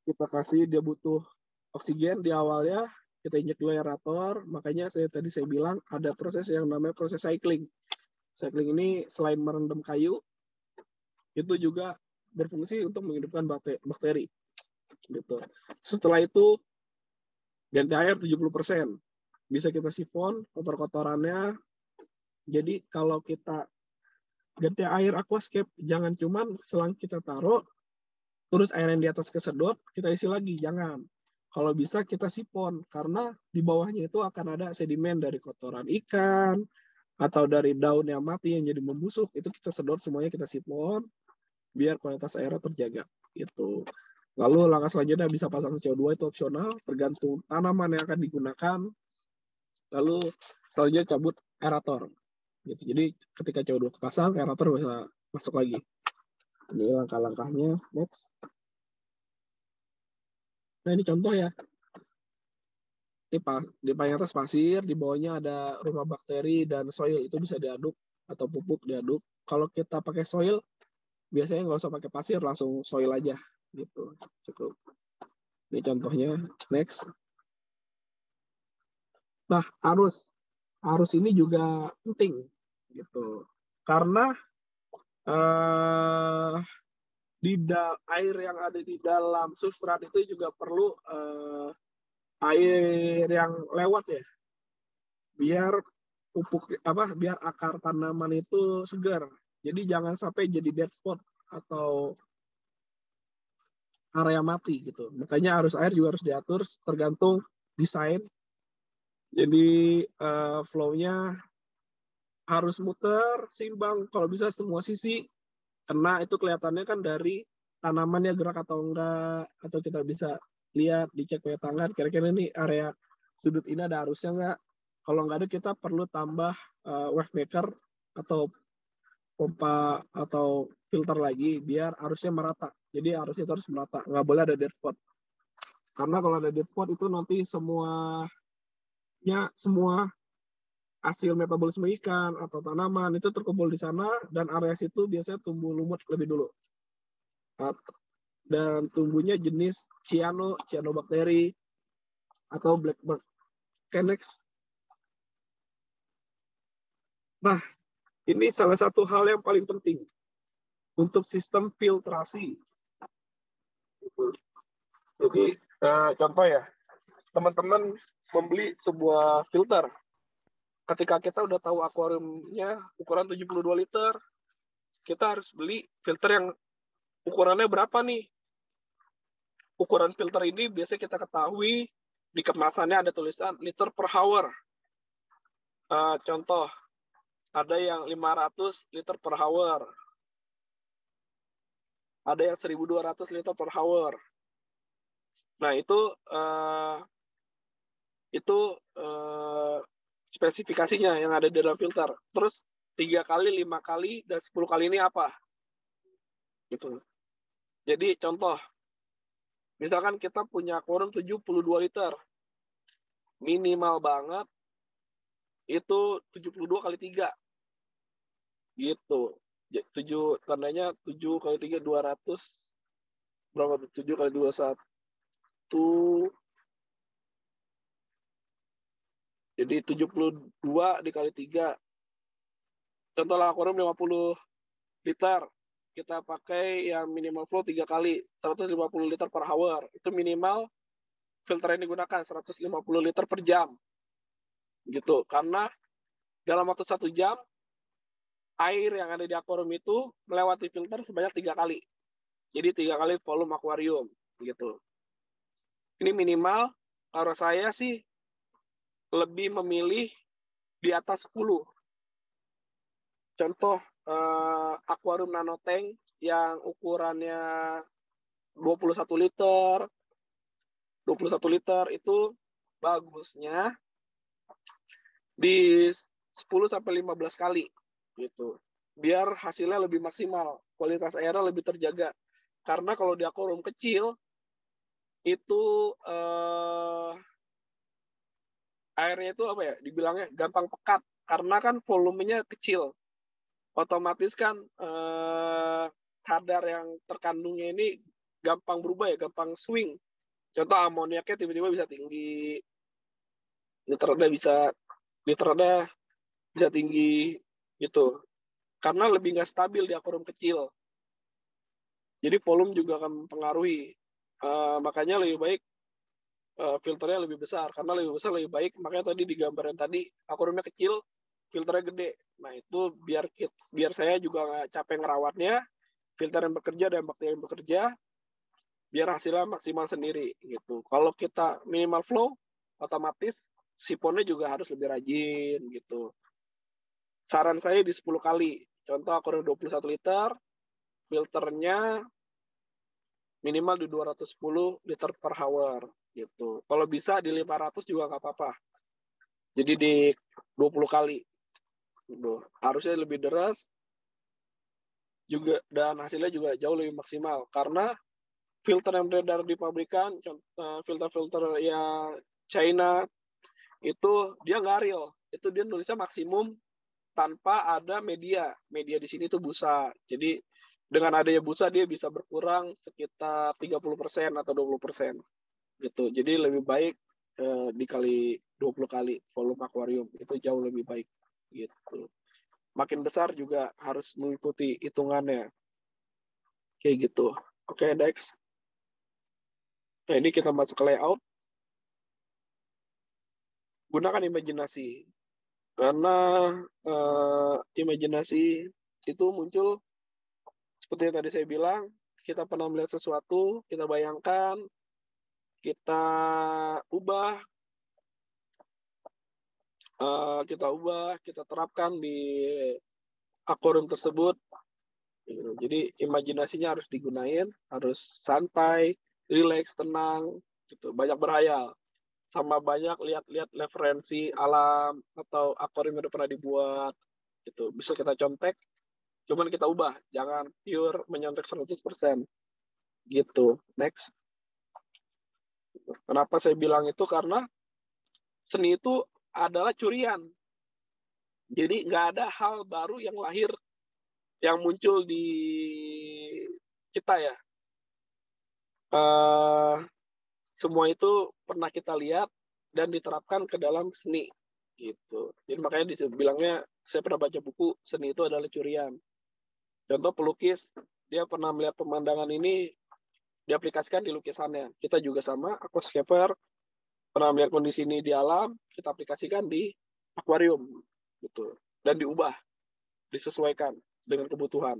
Kita kasih, dia butuh oksigen di awalnya, kita injek dulu aerator. Makanya tadi saya bilang ada proses yang namanya proses cycling. Cycling ini selain merendam kayu, itu juga berfungsi untuk menghidupkan bakteri. Gitu. Setelah itu ganti air 70%. Bisa kita sifon kotor-kotorannya. Jadi kalau kita ganti air aquascape, jangan cuman selang kita taruh terus air yang di atas kesedot kita isi lagi, jangan. Kalau bisa kita sifon, karena di bawahnya itu akan ada sedimen dari kotoran ikan atau dari daun yang mati yang jadi membusuk, itu kita sedot semuanya, kita sifon biar kualitas airnya terjaga gitu. Lalu langkah selanjutnya bisa pasang CO2, itu opsional tergantung tanaman yang akan digunakan. Lalu selanjutnya cabut aerator gitu. Jadi ketika CO2 kepasang, aerator bisa masuk lagi. Ini langkah-langkahnya. Next. Nah ini contoh ya. Ini di paling atas pasir, di bawahnya ada rumah bakteri dan soil, itu bisa diaduk atau pupuk diaduk. Kalau kita pakai soil, biasanya nggak usah pakai pasir, langsung soil aja gitu. Cukup. Ini contohnya, next. Nah, arus ini juga penting gitu. Karena air yang ada di dalam substrat itu juga perlu air yang lewat ya, biar biar akar tanaman itu segar. Jadi jangan sampai jadi dead spot atau area mati gitu. Makanya arus air juga harus diatur tergantung desain. Jadi flow-nya harus muter, seimbang, kalau bisa semua sisi. Karena itu kelihatannya kan dari tanamannya gerak atau enggak, atau kita bisa lihat, dicek pakai tangan, kira-kira ini area sudut ini ada arusnya enggak. Kalau enggak ada, kita perlu tambah wave maker atau pompa atau filter lagi biar arusnya merata. Jadi arusnya itu harus merata, nggak boleh ada dead spot. Karena kalau ada dead spot itu nanti semua hasil metabolisme ikan atau tanaman itu terkumpul di sana, dan area situ biasanya tumbuh lumut lebih dulu. Dan tumbuhnya jenis cyanobacteria atau blackbird. Okay, next. Nah, ini salah satu hal yang paling penting untuk sistem filtrasi. Jadi, contoh ya, teman-teman membeli sebuah filter. Ketika kita udah tahu akuariumnya ukuran 72 liter, kita harus beli filter yang ukurannya berapa nih. Ukuran filter ini biasanya kita ketahui di kemasannya ada tulisan liter per hour. Contoh, ada yang 500 liter per hour. Ada yang 1.200 liter per hour. Nah, itu spesifikasinya yang ada di dalam filter. Terus 3 kali, 5 kali, dan 10 kali ini apa? Gitu. Jadi contoh, misalkan kita punya akuarium 72 liter. Minimal banget itu 72 kali 3. Gitu. 7 tandanya 7 kali 3 200. Berapa tuh? 7 kali 2 1. Jadi 72 dikali 3. Contoh lah akuarium 50 liter. Kita pakai yang minimal flow 3 kali, 150 liter per hour. Itu minimal filter yang digunakan 150 liter per jam. Gitu. Karena dalam waktu 1 jam, air yang ada di akuarium itu melewati filter sebanyak 3 kali. Jadi 3 kali volume akuarium. Gitu. Ini minimal, kalau saya sih lebih memilih di atas 10. Contoh, akuarium nanotank yang ukurannya 21 liter, 21 liter itu bagusnya di 10-15 kali gitu. Biar hasilnya lebih maksimal, kualitas airnya lebih terjaga. Karena kalau di akuarium kecil itu airnya itu apa ya? Dibilangnya gampang pekat karena kan volumenya kecil. Otomatis kan kadar yang terkandungnya ini gampang berubah ya, gampang swing. Contoh amoniaknya tiba-tiba bisa tinggi, nitratnya bisa tinggi gitu. Karena lebih nggak stabil di akuarium kecil. Jadi volume juga akan mempengaruhi. Makanya lebih baik filternya lebih besar. Karena lebih besar lebih baik. Makanya tadi di gambaran tadi akuariumnya kecil, filternya gede. Nah itu biar saya juga nggak capek ngerawatnya, filter yang bekerja dan bakteri yang bekerja, biar hasilnya maksimal sendiri gitu. Kalau kita minimal flow, otomatis sifonnya juga harus lebih rajin gitu. Saran saya di 10 kali. Contoh akuarium 21 liter, filternya minimal di 210 liter per hour gitu. Kalau bisa di 500 juga nggak apa-apa. Jadi di 20 kali. Gitu. Harusnya lebih deras juga, dan hasilnya juga jauh lebih maksimal karena filter yang beredar di pabrikan, filter-filter yang China itu dia nggak real. Itu dia nulisnya maksimum tanpa ada media. Media di sini tuh busa. Jadi dengan adanya busa dia bisa berkurang sekitar 30% atau 20%. gitu. Jadi lebih baik dikali 20 kali volume akuarium, itu jauh lebih baik gitu. Makin besar juga harus mengikuti hitungannya kayak gitu. Oke, next. Nah, ini kita masuk ke layout. Gunakan imajinasi, karena imajinasi itu muncul seperti yang tadi saya bilang. Kita pernah melihat sesuatu, kita bayangkan, kita ubah, kita terapkan di akuarium tersebut. Jadi imajinasinya harus digunain, harus santai, rileks, tenang, gitu. Banyak berhayal, sama banyak lihat-lihat referensi alam atau akuarium yang udah pernah dibuat, gitu. Bisa kita contek, cuman kita ubah, jangan pure menyontek 100%, gitu. Next. Kenapa saya bilang itu? Karena seni itu adalah curian. Jadi nggak ada hal baru yang lahir, yang muncul di kita ya. Semua itu pernah kita lihat dan diterapkan ke dalam seni gitu. Jadi makanya dibilangnya, saya pernah baca buku, seni itu adalah curian. Contoh pelukis, dia pernah melihat pemandangan ini, diaplikasikan di lukisannya. Kita juga sama, aquascaper pernah melihat kondisi ini di alam, kita aplikasikan di akuarium gitu. Dan diubah, disesuaikan dengan kebutuhan.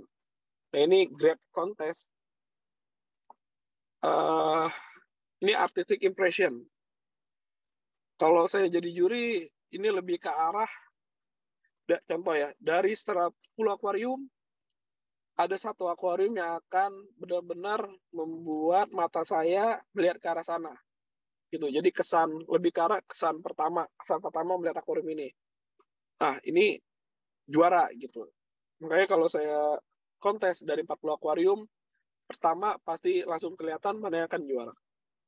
Nah, ini great contest. Ini artistic impression. Kalau saya jadi juri, ini lebih ke arah, contoh ya, dari 10 akuarium, ada satu akuarium yang akan benar-benar membuat mata saya melihat ke arah sana. Gitu. Jadi kesan, lebih ke arah kesan pertama melihat akuarium ini. Nah, ini juara gitu. Makanya kalau saya kontes dari 40 akuarium, pertama pasti langsung kelihatan mana yang akan juara.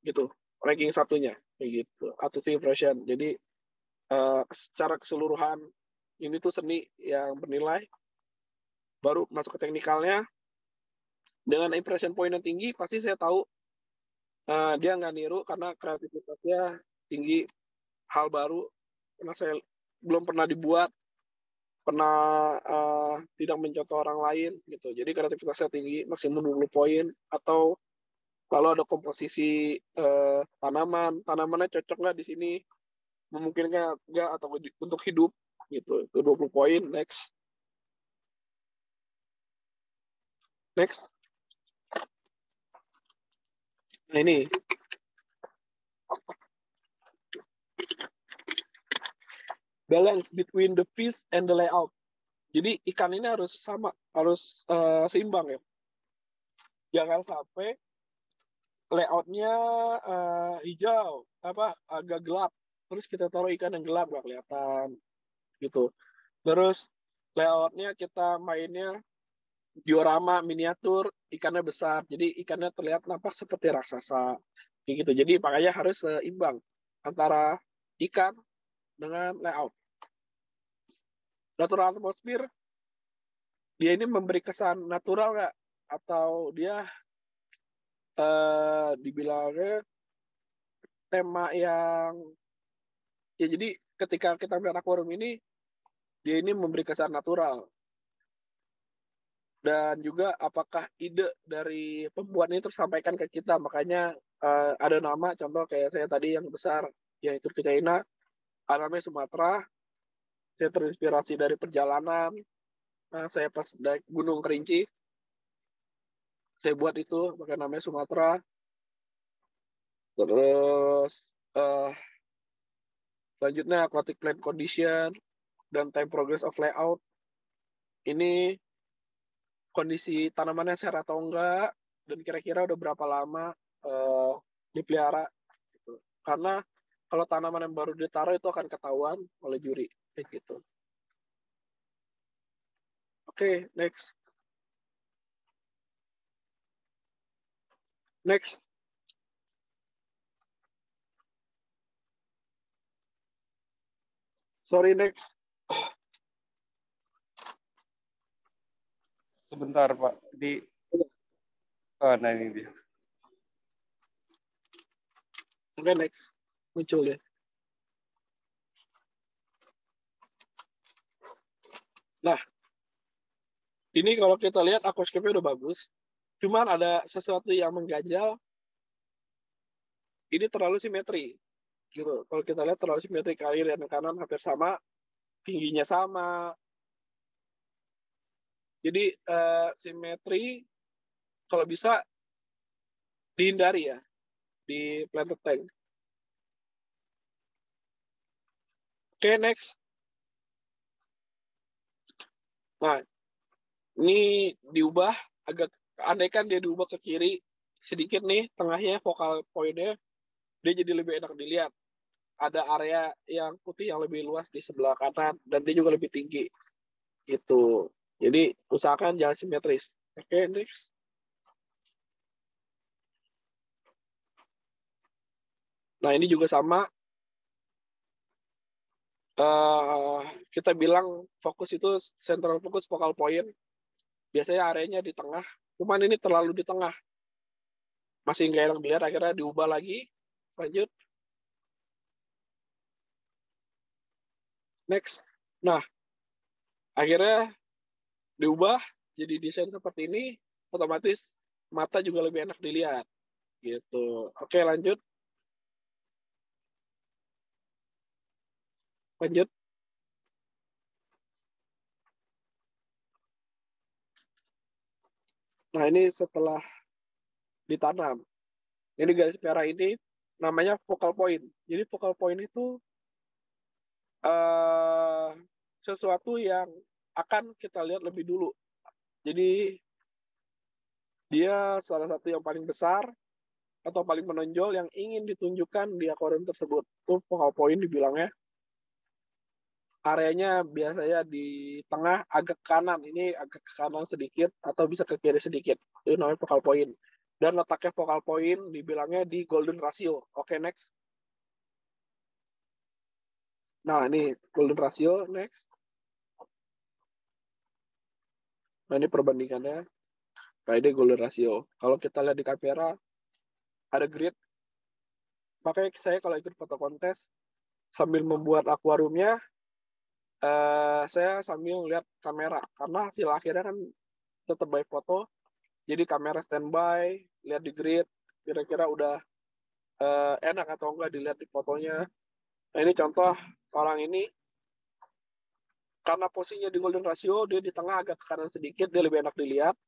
Gitu. Ranking satunya. Kayak gitu. Artistic impression. Jadi secara keseluruhan ini tuh seni yang bernilai, baru masuk ke teknikalnya. Dengan impression point yang tinggi, pasti saya tahu dia nggak niru karena kreativitasnya tinggi, hal baru karena saya belum pernah dibuat, pernah tidak mencontoh orang lain gitu. Jadi kreativitasnya tinggi, maksimum 20 poin. Atau kalau ada komposisi tanamannya cocok nggak di sini, memungkinkan nggak atau untuk hidup gitu, itu 20 poin. Next. Nah, ini balance between the fish and the layout. Jadi ikan ini harus sama, harus seimbang ya. Jangan sampai layoutnya hijau, agak gelap, terus kita taruh ikan yang gelap nggak kelihatan gitu. Terus layoutnya kita mainnya diorama miniatur, ikannya besar, jadi ikannya terlihat nampak seperti raksasa kayak gitu. Jadi makanya harus seimbang antara ikan dengan layout. Natural atmosphere, dia ini memberi kesan natural nggak, atau dia dibilangnya tema yang ya, jadi ketika kita melihat akuarium ini, dia ini memberi kesan natural. Dan juga apakah ide dari pembuat ini tersampaikan ke kita. Makanya ada nama, contoh kayak saya tadi yang besar, yang ikut ke China, namanya Sumatera. Saya terinspirasi dari perjalanan. Saya pas naik Gunung Kerinci, saya buat itu, pakai namanya Sumatera. Terus selanjutnya aquatic plant condition dan time progress of layout. Ini kondisi tanamannya sehat atau enggak, dan kira-kira udah berapa lama dipelihara. Gitu. Karena kalau tanaman yang baru ditaruh itu akan ketahuan oleh juri. Kayak gitu. Oke, next. Sorry, next. Sebentar, Pak. Nah, ini dia. Oke, next. Muncul ya. Nah, ini kalau kita lihat aquascape-nya udah bagus. Cuman ada sesuatu yang mengganjal. Ini terlalu simetri. Gitu. Kalau kita lihat terlalu simetri, kiri dan kanan hampir sama, tingginya sama. Jadi simetri kalau bisa dihindari ya di planted tank. Oke, next. Nah, ini diubah agak, andaikan dia diubah ke kiri sedikit nih, tengahnya focal point-nya dia jadi lebih enak dilihat. Ada area yang putih yang lebih luas di sebelah kanan dan dia juga lebih tinggi. Gitu. Jadi usahakan jangan simetris. Oke, next. Nah, ini juga sama. Kita bilang fokus itu central focus focal point. Biasanya areanya di tengah. Cuman ini terlalu di tengah. Masih nggak enak dilihat, akhirnya diubah lagi. Lanjut. Next. Nah, akhirnya diubah jadi desain seperti ini, otomatis mata juga lebih enak dilihat. Gitu. Oke, lanjut. Lanjut. Nah, ini setelah ditanam. Ini garis merah ini namanya focal point. Jadi focal point itu sesuatu yang akan kita lihat lebih dulu. Jadi dia salah satu yang paling besar atau paling menonjol yang ingin ditunjukkan di akuarium tersebut. Itu focal point dibilangnya. Areanya biasanya di tengah agak kanan, ini agak ke kanan sedikit atau bisa ke kiri sedikit. Itu namanya focal point. Dan letaknya focal point dibilangnya di golden ratio. Oke, next. Nah, ini golden ratio, next. Nah, ini perbandingannya. Nah, ini golden ratio. Kalau kita lihat di kamera, ada grid. Makanya saya kalau ikut foto kontes, sambil membuat akuariumnya, saya sambil lihat kamera. Karena hasil akhirnya kan tetap by foto. Jadi kamera standby, lihat di grid, kira-kira udah enak atau enggak dilihat di fotonya. Nah, ini contoh orang ini, karena posisinya di golden ratio, dia di tengah agak ke kanan sedikit, dia lebih enak dilihat.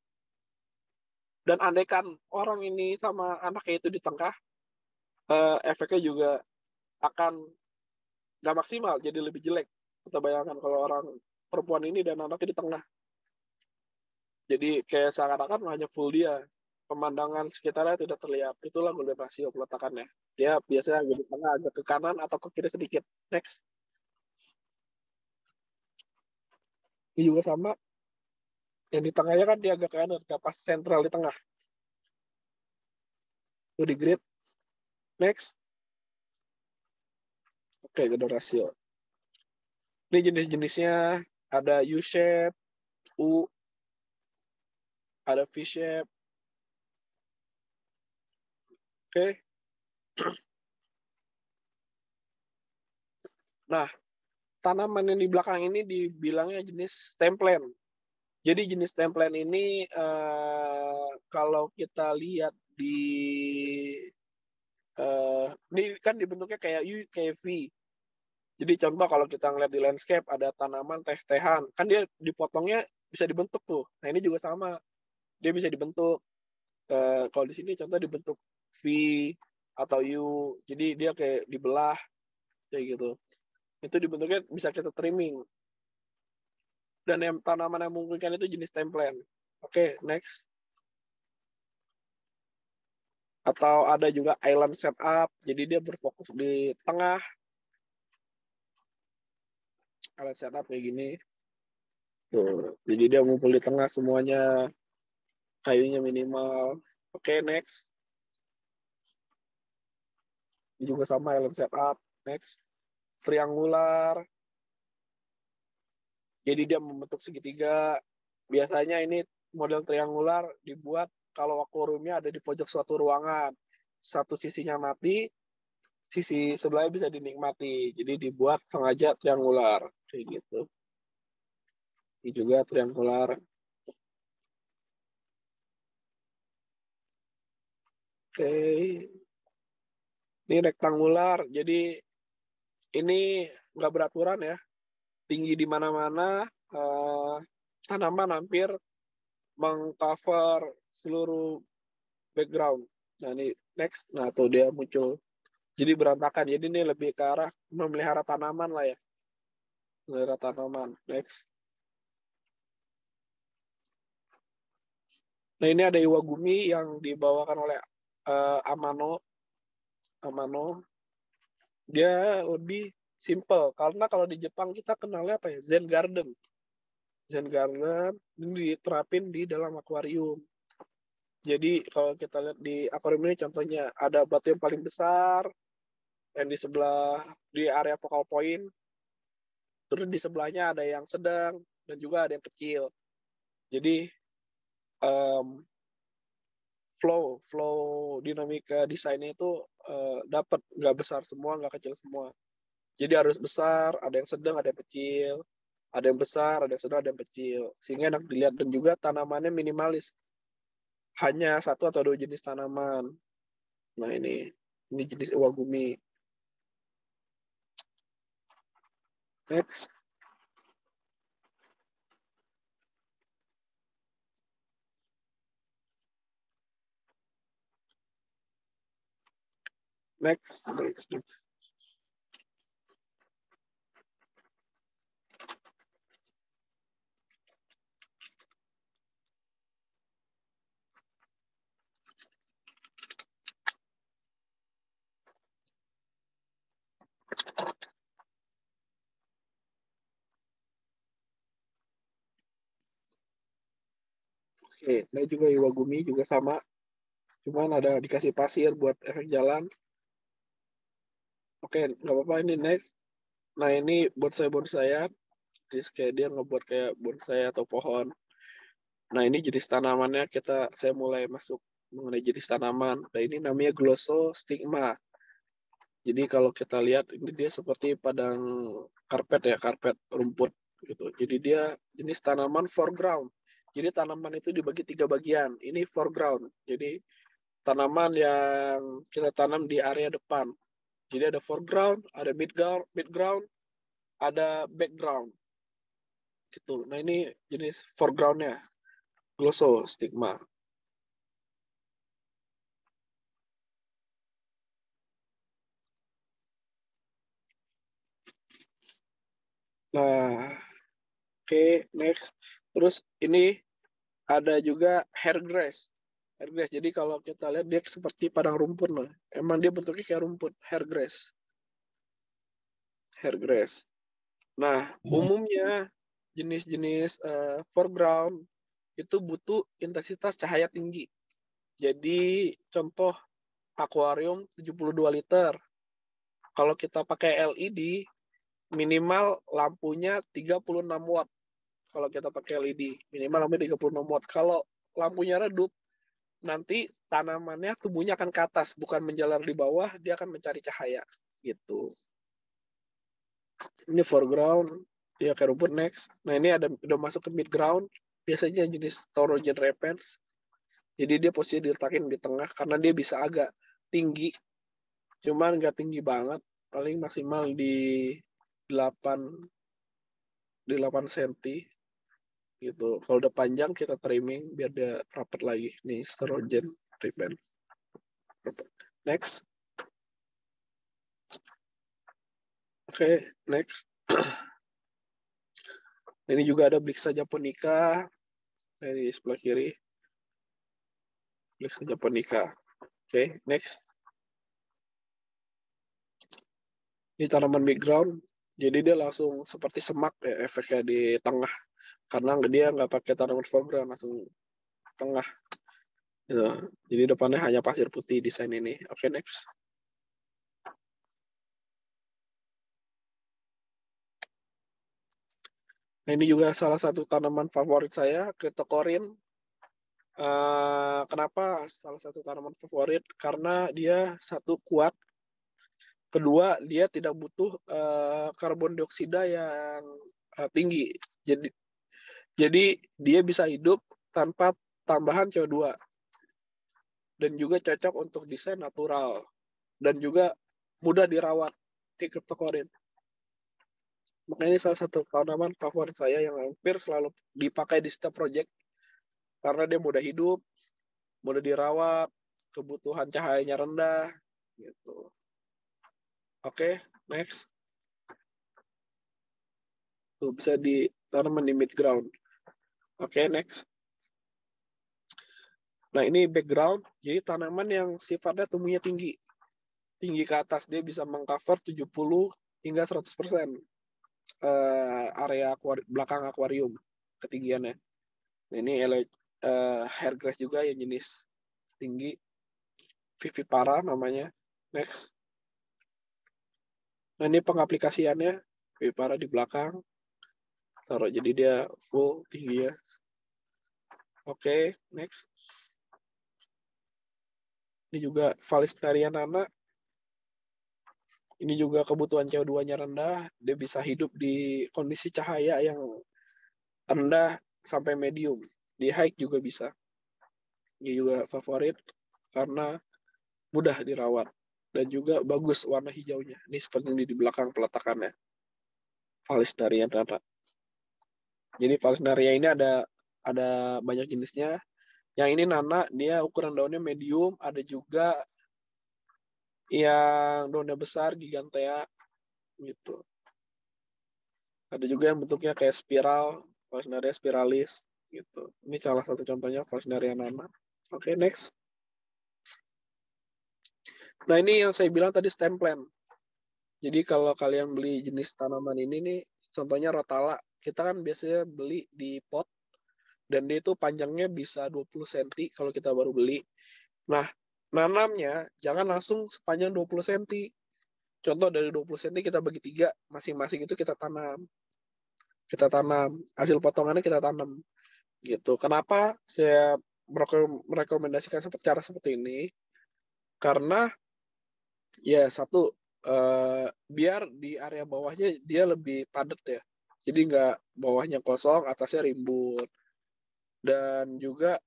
Dan andaikan orang ini sama anaknya itu di tengah, efeknya juga akan nggak maksimal, jadi lebih jelek. Kita bayangkan kalau orang perempuan ini dan anaknya di tengah. Jadi kayak seakan-akan hanya full dia. Pemandangan sekitarnya tidak terlihat. Itulah golden ratio peletakannya. Dia biasanya agak di tengah, agak ke kanan atau ke kiri sedikit. Next. Ini juga sama. Yang di tengahnya kan dia agak ke kanan, pas sentral di tengah. Itu di grid. Next. Oke, golden ratio. Ini jenis-jenisnya ada U-shape, U, ada V-shape. Oke. Nah, tanaman yang di belakang ini dibilangnya jenis stemplane. Jadi jenis stemplane ini kalau kita lihat ini kan dibentuknya kayak U, kayak V. Jadi contoh kalau kita ngeliat di landscape ada tanaman teh-tehan, kan dia dipotongnya bisa dibentuk tuh. Nah, ini juga sama. Dia bisa dibentuk. Kalau di sini contoh dibentuk V atau U. Jadi dia kayak dibelah kayak gitu. Itu dibentuknya bisa kita trimming. Dan yang tanaman yang memungkinkan itu jenis stemplane. Oke, next. Atau ada juga island setup, jadi dia berfokus di tengah. Island setup kayak gini. Tuh, jadi dia ngumpul di tengah semuanya, kayunya minimal. Oke, next. Ini juga sama island setup. Next. Triangular. Jadi dia membentuk segitiga. Biasanya ini model triangular dibuat kalau akuariumnya ada di pojok suatu ruangan. Satu sisinya mati, sisi sebelahnya bisa dinikmati. Jadi dibuat sengaja triangular kayak gitu. Ini juga triangular. Oke. Ini rektangular. Jadi ini nggak beraturan ya. Tinggi di mana-mana. Tanaman hampir mengcover seluruh background. Nah ini next. Nah tuh dia muncul. Jadi berantakan. Jadi ini lebih ke arah memelihara tanaman lah ya. Memelihara tanaman. Next. Nah ini ada Iwagumi yang dibawakan oleh Amano. Dia lebih simple. Karena kalau di Jepang kita kenalnya apa ya? Zen Garden. Zen Garden ini diterapin di dalam akuarium. Jadi kalau kita lihat di akuarium ini contohnya ada batu yang paling besar, yang di sebelah di area focal point, terus di sebelahnya ada yang sedang dan juga ada yang kecil. Jadi flow dinamika desainnya itu dapat, nggak besar semua, nggak kecil semua. Jadi harus besar, ada yang sedang, ada yang kecil, ada yang besar, ada yang sedang, ada yang kecil, sehingga enak dilihat. Dan juga tanamannya minimalis, hanya satu atau dua jenis tanaman. Nah ini jenis Iwagumi. Next. Next. Oke, nah juga Iwagumi juga sama, cuman ada dikasih pasir buat efek jalan. Oke, nggak apa-apa, ini next. Nah ini bonsai-bonsaian, terus kayak dia ngebuat kayak bonsai atau pohon. Nah ini jenis tanamannya, saya mulai masuk mengenai jenis tanaman. Nah ini namanya Glossostigma. Jadi kalau kita lihat ini dia seperti padang karpet ya, karpet rumput gitu. Jadi dia jenis tanaman foreground. Jadi tanaman itu dibagi 3 bagian. Ini foreground. Jadi tanaman yang kita tanam di area depan. Jadi ada foreground, ada midground, ada background. Gitu. Nah ini jenis foregroundnya, Glossostigma. Nah, oke, next. Terus ini ada juga hair grass. Hair grass. Jadi kalau kita lihat dia seperti padang rumput loh. Emang dia bentuknya kayak rumput, hair grass. Hair grass. Nah, umumnya jenis-jenis foreground itu butuh intensitas cahaya tinggi. Jadi contoh akuarium 72 liter. Kalau kita pakai LED, minimal lampunya 36 watt. Kalau kita pakai LED, minimal lampunya 36 watt. Kalau lampunya redup, nanti tanamannya tumbuhnya akan ke atas, bukan menjalar di bawah, dia akan mencari cahaya gitu. Ini foreground, ya kayak rumput. Next. Nah ini udah masuk ke midground, biasanya jenis Taurogen repens. Jadi dia posisi diletakin di tengah karena dia bisa agak tinggi, cuman nggak tinggi banget, paling maksimal di 8 cm gitu. Kalau udah panjang kita trimming biar dia rapat lagi. Nih Taurogen repens. Next. Oke, next. Ini juga ada Blixa japonica. Nah, ini sebelah kiri. Blixa japonica. Oke, next. Ini tanaman background. Jadi dia langsung seperti semak ya, efeknya di tengah. Karena dia nggak pakai tanaman foreground, langsung tengah. Gitu. Jadi depannya hanya pasir putih desain ini. Oke, next. Nah, ini juga salah satu tanaman favorit saya, Cryptocorin. Kenapa salah satu tanaman favorit? Karena dia satu kuat, Kedua, dia tidak butuh karbon dioksida yang tinggi. Jadi dia bisa hidup tanpa tambahan CO2 dan juga cocok untuk desain natural dan juga mudah dirawat di cryptocurrency. Makanya ini salah satu tanaman favorit saya yang hampir selalu dipakai di setiap project karena dia mudah hidup, mudah dirawat, kebutuhan cahayanya rendah gitu. Oke, next. Tuh bisa ditanam di mid ground. Oke, next. Nah, ini background. Jadi tanaman yang sifatnya tumbuhnya tinggi. Tinggi ke atas. Dia bisa mengcover 70 hingga 100% area belakang akuarium ketinggiannya. Nah, ini hair grass juga yang jenis tinggi. Vivipara namanya. Next. Nah, ini pengaplikasiannya. Vivipara di belakang. Taruh jadi dia full tinggi ya. Oke, next. Ini juga Vallisneria nana. Ini juga kebutuhan CO2-nya rendah. Dia bisa hidup di kondisi cahaya yang rendah sampai medium. Di high juga bisa. Ini juga favorit karena mudah dirawat. Dan juga bagus warna hijaunya. Ini seperti ini di belakang peletakannya. Vallisneria nana. Jadi Vallisneria ini ada banyak jenisnya. Yang ini nana, dia ukuran daunnya medium. Ada juga yang daunnya besar, gigantea gitu. Ada juga yang bentuknya kayak spiral, Vallisneria spiralis gitu. Ini salah satu contohnya Vallisneria nana. Oke, next. Nah, ini yang saya bilang tadi stem plant. Jadi kalau kalian beli jenis tanaman ini nih, contohnya rotala. Kita kan biasanya beli di pot dan dia itu panjangnya bisa 20 cm kalau kita baru beli. Nah, nanamnya jangan langsung sepanjang 20 cm. Contoh dari 20 cm kita bagi 3, masing-masing itu kita tanam. Hasil potongannya kita tanam. Gitu. Kenapa saya merekomendasikan cara seperti ini? Karena ya satu, biar di area bawahnya dia lebih padat ya. Jadi nggak bawahnya kosong, atasnya rimbun. Dan juga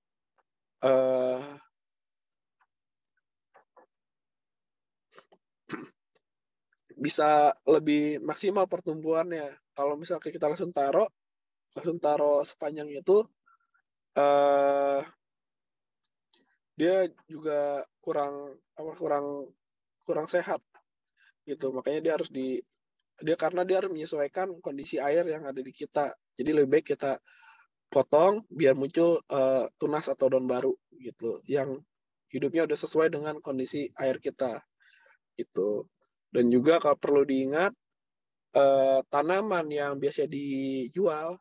bisa lebih maksimal pertumbuhannya. Kalau misalnya kita langsung taruh sepanjang itu, dia juga kurang sehat gitu. Makanya dia harus karena dia harus menyesuaikan kondisi air yang ada di kita. Jadi lebih baik kita potong biar muncul tunas atau daun baru gitu yang hidupnya udah sesuai dengan kondisi air kita gitu. Dan juga kalau perlu diingat, tanaman yang biasa dijual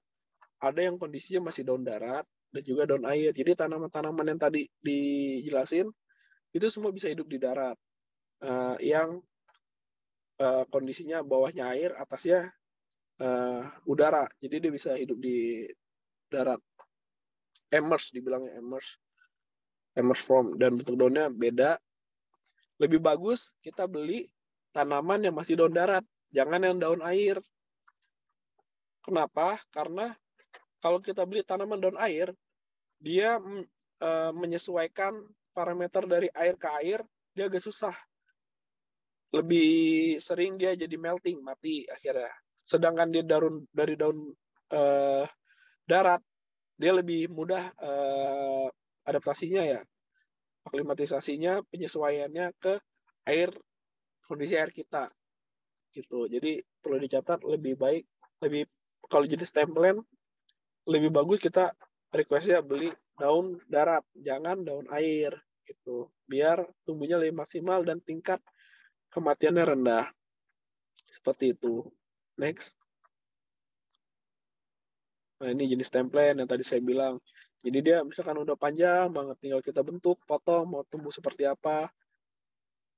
ada yang kondisinya masih daun darat dan juga daun air. Jadi tanaman-tanaman yang tadi dijelasin itu semua bisa hidup di darat, yang kondisinya bawahnya air, atasnya udara. Jadi dia bisa hidup di darat. Dibilangnya emerge form, dan bentuk daunnya beda. Lebih bagus kita beli tanaman yang masih daun darat, jangan yang daun air. Kenapa? Karena kalau kita beli tanaman daun air, dia menyesuaikan parameter dari air ke air, dia agak susah. Lebih sering dia jadi melting, mati akhirnya. Sedangkan dia dari daun darat, dia lebih mudah adaptasinya ya, aklimatisasinya, penyesuaiannya ke kondisi air kita gitu. Jadi perlu dicatat, lebih baik kalau jadi stem plant lebih bagus kita requestnya beli daun darat, jangan daun air gitu, biar tumbuhnya lebih maksimal dan tingkat kematiannya rendah. Seperti itu. Next. Nah, ini jenis stem plant yang tadi saya bilang. Jadi dia misalkan udah panjang banget, tinggal kita bentuk, potong, mau tumbuh seperti apa.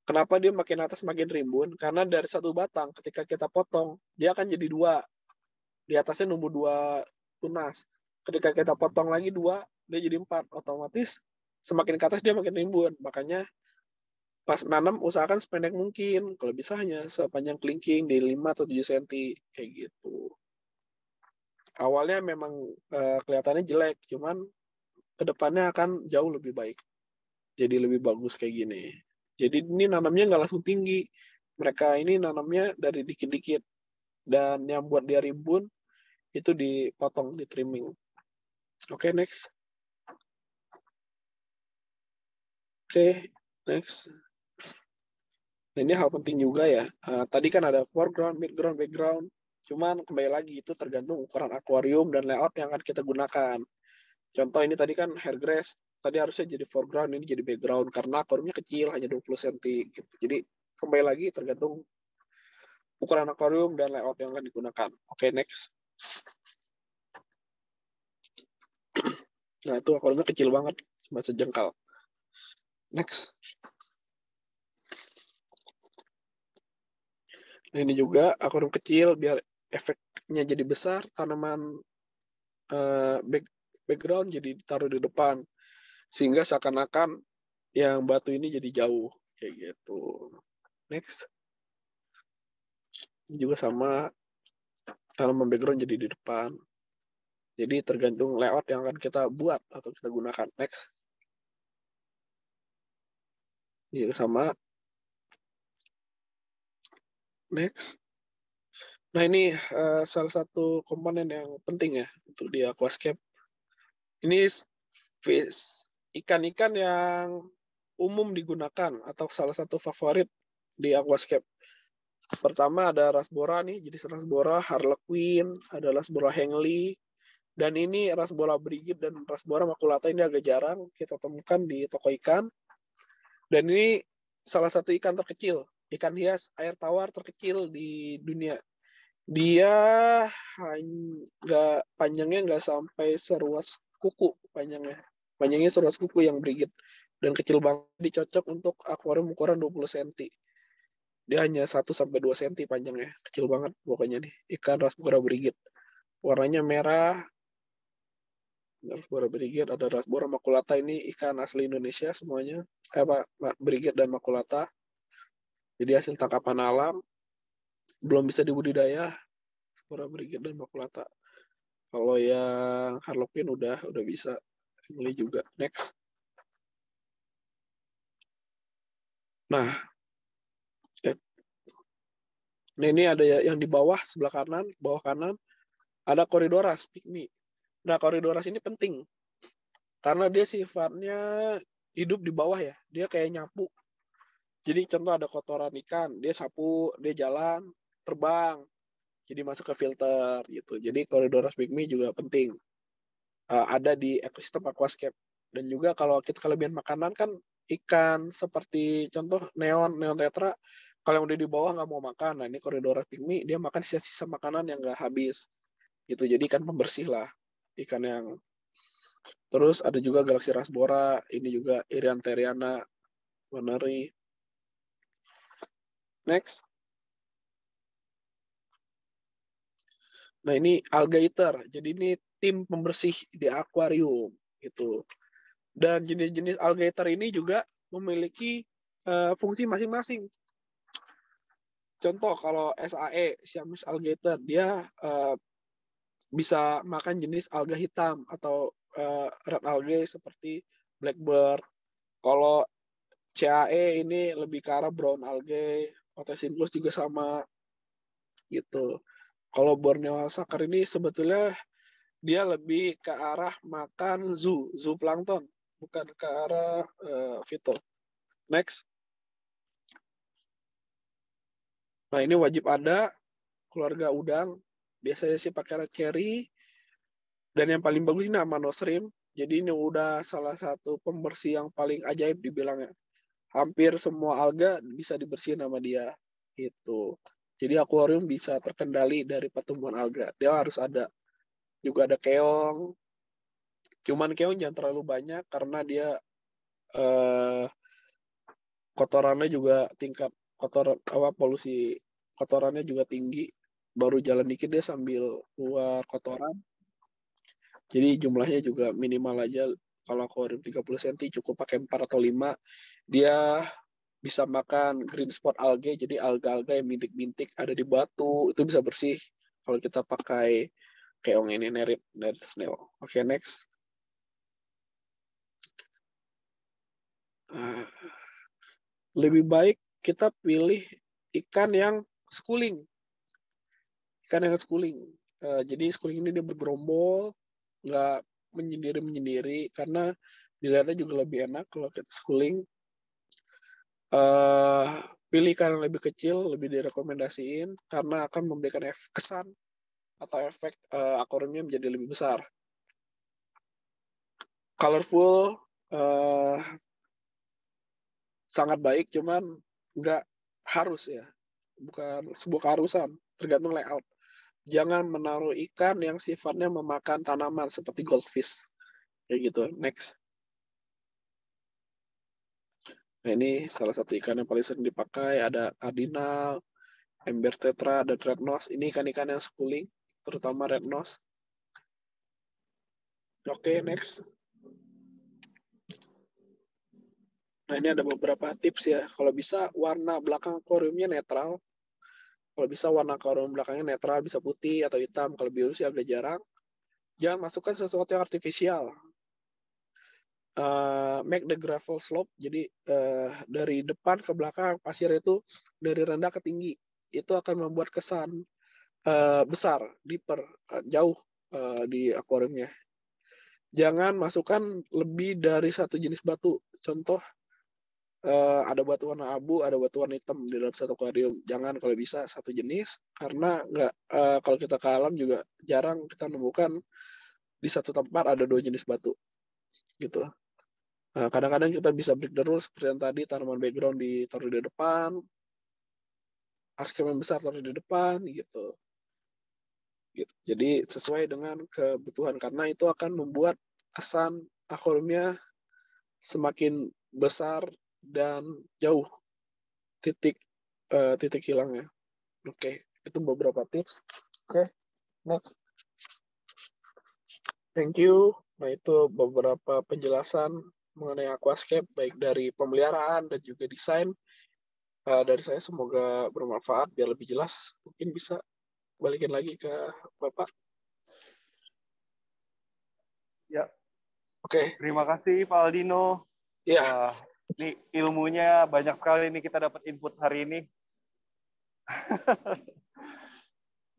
Kenapa dia makin atas makin rimbun? Karena dari satu batang, ketika kita potong, dia akan jadi 2. Di atasnya numbuh 2 tunas. Ketika kita potong lagi 2, dia jadi 4. Otomatis semakin ke atas dia makin rimbun. Makanya pas nanam usahakan sependek mungkin, kalau bisa hanya sepanjang kelingking di 5 atau 7 cm kayak gitu. Awalnya memang kelihatannya jelek, cuman kedepannya akan jauh lebih baik, jadi lebih bagus kayak gini. Jadi ini nanamnya nggak langsung tinggi, mereka ini nanamnya dari dikit-dikit, dan yang buat dia rimbun itu dipotong, di trimming. Oke, next. Oke, next. Nah, ini hal penting juga ya. Tadi kan ada foreground, midground, background. Cuman kembali lagi itu tergantung ukuran akuarium dan layout yang akan kita gunakan. Contoh ini tadi kan hair grass, tadi harusnya jadi foreground, ini jadi background karena akuariumnya kecil, hanya 20 cm gitu. Jadi kembali lagi tergantung ukuran akuarium dan layout yang akan digunakan. Oke, next. Nah, itu akuariumnya kecil banget, cuma sejengkal. Next. Nah, ini juga akuarium kecil biar efeknya jadi besar, tanaman background jadi ditaruh di depan, sehingga seakan-akan yang batu ini jadi jauh kayak gitu. Next. Ini juga sama, tanaman background jadi di depan. Jadi tergantung layout yang akan kita buat atau kita gunakan. Next. Ini sama. Next. Nah, ini salah satu komponen yang penting ya untuk di aquascape. Ini fish, ikan-ikan yang umum digunakan atau salah satu favorit di aquascape. Pertama ada Rasbora nih, jenis Rasbora Harlequin, ada Rasbora Henley, dan ini Rasbora Brigid dan Rasbora maculata ini agak jarang kita temukan di toko ikan. Dan ini salah satu ikan terkecil, ikan hias air tawar terkecil di dunia. Dia panjangnya nggak sampai seruas kuku panjangnya. Panjangnya seruas kuku yang Brigid. Dan kecil banget, dicocok untuk akuarium ukuran 20 cm. Dia hanya 1-2 cm panjangnya. Kecil banget pokoknya nih. Ikan Rasbora Brigid. Warnanya merah. Rasbora Brigid, ada Rasbora maculata, ini ikan asli Indonesia semuanya. Brigid dan maculata. Jadi hasil tangkapan alam. Belum bisa dibudidaya. Rasbora Brigid dan maculata. Kalau yang Harlequin udah bisa. Ini juga. Next. Nah, ini ada yang di bawah, sebelah kanan, bawah kanan, ada Corydoras pygmy. Nah, Corydoras ini penting karena dia sifatnya hidup di bawah ya. Dia kayak nyapu. Jadi contoh ada kotoran ikan, dia sapu, dia jalan, terbang, jadi masuk ke filter gitu. Jadi Corydoras pygmy juga penting. Ada di ekosistem aquascape. Dan juga kalau kita kelebihan makanan kan ikan seperti contoh neon tetra, kalau yang udah di bawah nggak mau makan. Nah, ini Corydoras pygmy, dia makan sisa-sisa makanan yang nggak habis gitu. Jadi ikan pembersih lah, ikan yang. Terus ada juga Galaxy Rasbora, ini juga Iriantheriana Waneri. Next. Nah, ini alligator. Jadi ini tim pembersih di akuarium gitu. Dan jenis-jenis alligator ini juga memiliki fungsi masing-masing. Contoh kalau SAE, Siamese alligator, dia bisa makan jenis alga hitam atau red algae seperti blackbird. Kalau CAE ini lebih ke arah brown algae, Otesynchus juga sama gitu. Kalau Borneo Sakar ini sebetulnya dia lebih ke arah makan zooplankton, bukan ke arah fito. Next. Nah, ini wajib ada keluarga udang. Biasanya sih pakai red cherry. Dan yang paling bagus ini Amanoshrimp. Jadi ini udah salah satu pembersih yang paling ajaib dibilangnya. Hampir semua alga bisa dibersihin sama dia. Gitu. Jadi akuarium bisa terkendali dari pertumbuhan alga. Dia harus ada. Juga ada keong. Cuman keong jangan terlalu banyak karena dia kotorannya juga tingkat polusi kotorannya juga tinggi. Baru jalan dikit dia sambil keluar kotoran. Jadi jumlahnya juga minimal aja. Kalau akuarium 30 cm cukup pakai 4 atau 5. Dia bisa makan green spot algae, jadi alga-alga yang bintik-bintik ada di batu, itu bisa bersih kalau kita pakai keong ini, net snail. Oke, next. Lebih baik kita pilih ikan yang schooling. Ikan yang schooling. Jadi schooling ini dia bergerombol, nggak menyendiri-menyendiri, karena dilihatnya juga lebih enak kalau kita schooling. Pilih ikan yang lebih kecil, lebih direkomendasiin, karena akan memberikan kesan atau efek akuariumnya menjadi lebih besar. Colorful, sangat baik, cuman nggak harus ya. Bukan sebuah keharusan, tergantung layout. Jangan menaruh ikan yang sifatnya memakan tanaman seperti goldfish. Kayak gitu. Next. Nah, ini salah satu ikan yang paling sering dipakai. Ada cardinal, ember tetra, ada red nose. Ini ikan-ikan yang schooling, terutama red nose. Oke, next. Nah, ini ada beberapa tips ya. Kalau bisa warna belakang akuariumnya netral. Kalau bisa warna akuarium belakangnya netral, bisa putih atau hitam. Kalau biru sih agak jarang. Jangan masukkan sesuatu yang artifisial. Make the gravel slope, jadi dari depan ke belakang pasir itu dari rendah ke tinggi, itu akan membuat kesan besar, deeper, jauh di akuariumnya. Jangan masukkan lebih dari satu jenis batu. Contoh, ada batu warna abu, ada batu warna hitam di dalam satu akuarium. Jangan kalau bisa satu jenis, karena nggak kalau kita ke alam juga jarang kita nemukan di satu tempat ada dua jenis batu, gitu. Nah, kadang-kadang kita bisa break the rules seperti yang tadi, tanaman background ditaruh di depan, hardscape yang besar taruh di depan, gitu. Jadi sesuai dengan kebutuhan, karena itu akan membuat kesan akuariumnya semakin besar dan jauh titik hilangnya. Oke, itu beberapa tips. Oke, next. Thank you. Nah, itu beberapa penjelasan mengenai aquascape, baik dari pemeliharaan dan juga desain. Dari saya semoga bermanfaat, biar lebih jelas. Mungkin bisa balikin lagi ke Bapak. Ya. Oke. Terima kasih Pak Aldino. Ya. Wah, ini ilmunya banyak sekali nih kita dapat input hari ini.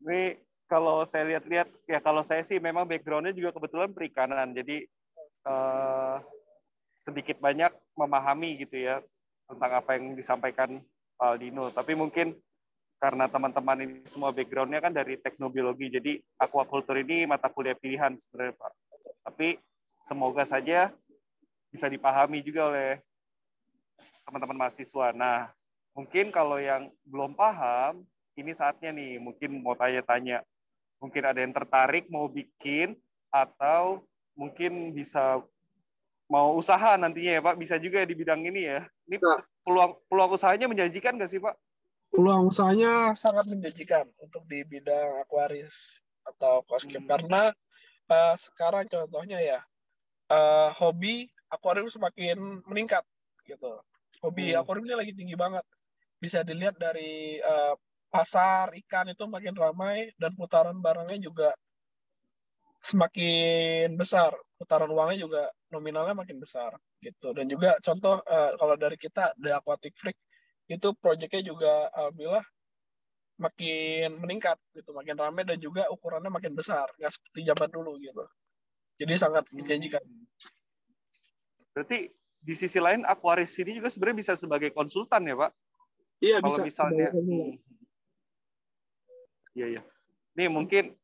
Ini kalau saya lihat-lihat, ya kalau saya sih memang background-nya juga kebetulan perikanan. Jadi sedikit banyak memahami gitu ya tentang apa yang disampaikan Pak Aldino. Tapi mungkin karena teman-teman ini semua background-nya kan dari teknobiologi, jadi aquaculture ini mata kuliah pilihan sebenarnya Pak. Tapi semoga saja bisa dipahami juga oleh teman-teman mahasiswa. Nah, mungkin kalau yang belum paham, ini saatnya nih, mungkin mau tanya-tanya. Mungkin ada yang tertarik mau bikin, atau mungkin bisa mau usaha nantinya ya Pak, bisa juga di bidang ini ya. Ini peluang usahanya menjanjikan nggak sih Pak? Peluang usahanya sangat menjanjikan untuk di bidang aquarius atau aquascape, karena sekarang contohnya ya, hobi akuarium semakin meningkat gitu. Hobi akuarium ini lagi tinggi banget. Bisa dilihat dari pasar ikan itu makin ramai, dan putaran barangnya juga semakin besar. Putaran uangnya juga nominalnya makin besar gitu. Dan juga contoh kalau dari kita The Aquatic Freak itu proyeknya juga alhamdulillah makin meningkat gitu, makin ramai, dan juga ukurannya makin besar, nggak seperti zaman dulu gitu. Jadi sangat menjanjikan. Berarti di sisi lain Aquaris ini juga sebenarnya bisa sebagai konsultan ya Pak? Iya, kalau bisa. Misalnya, iya. Nih mungkin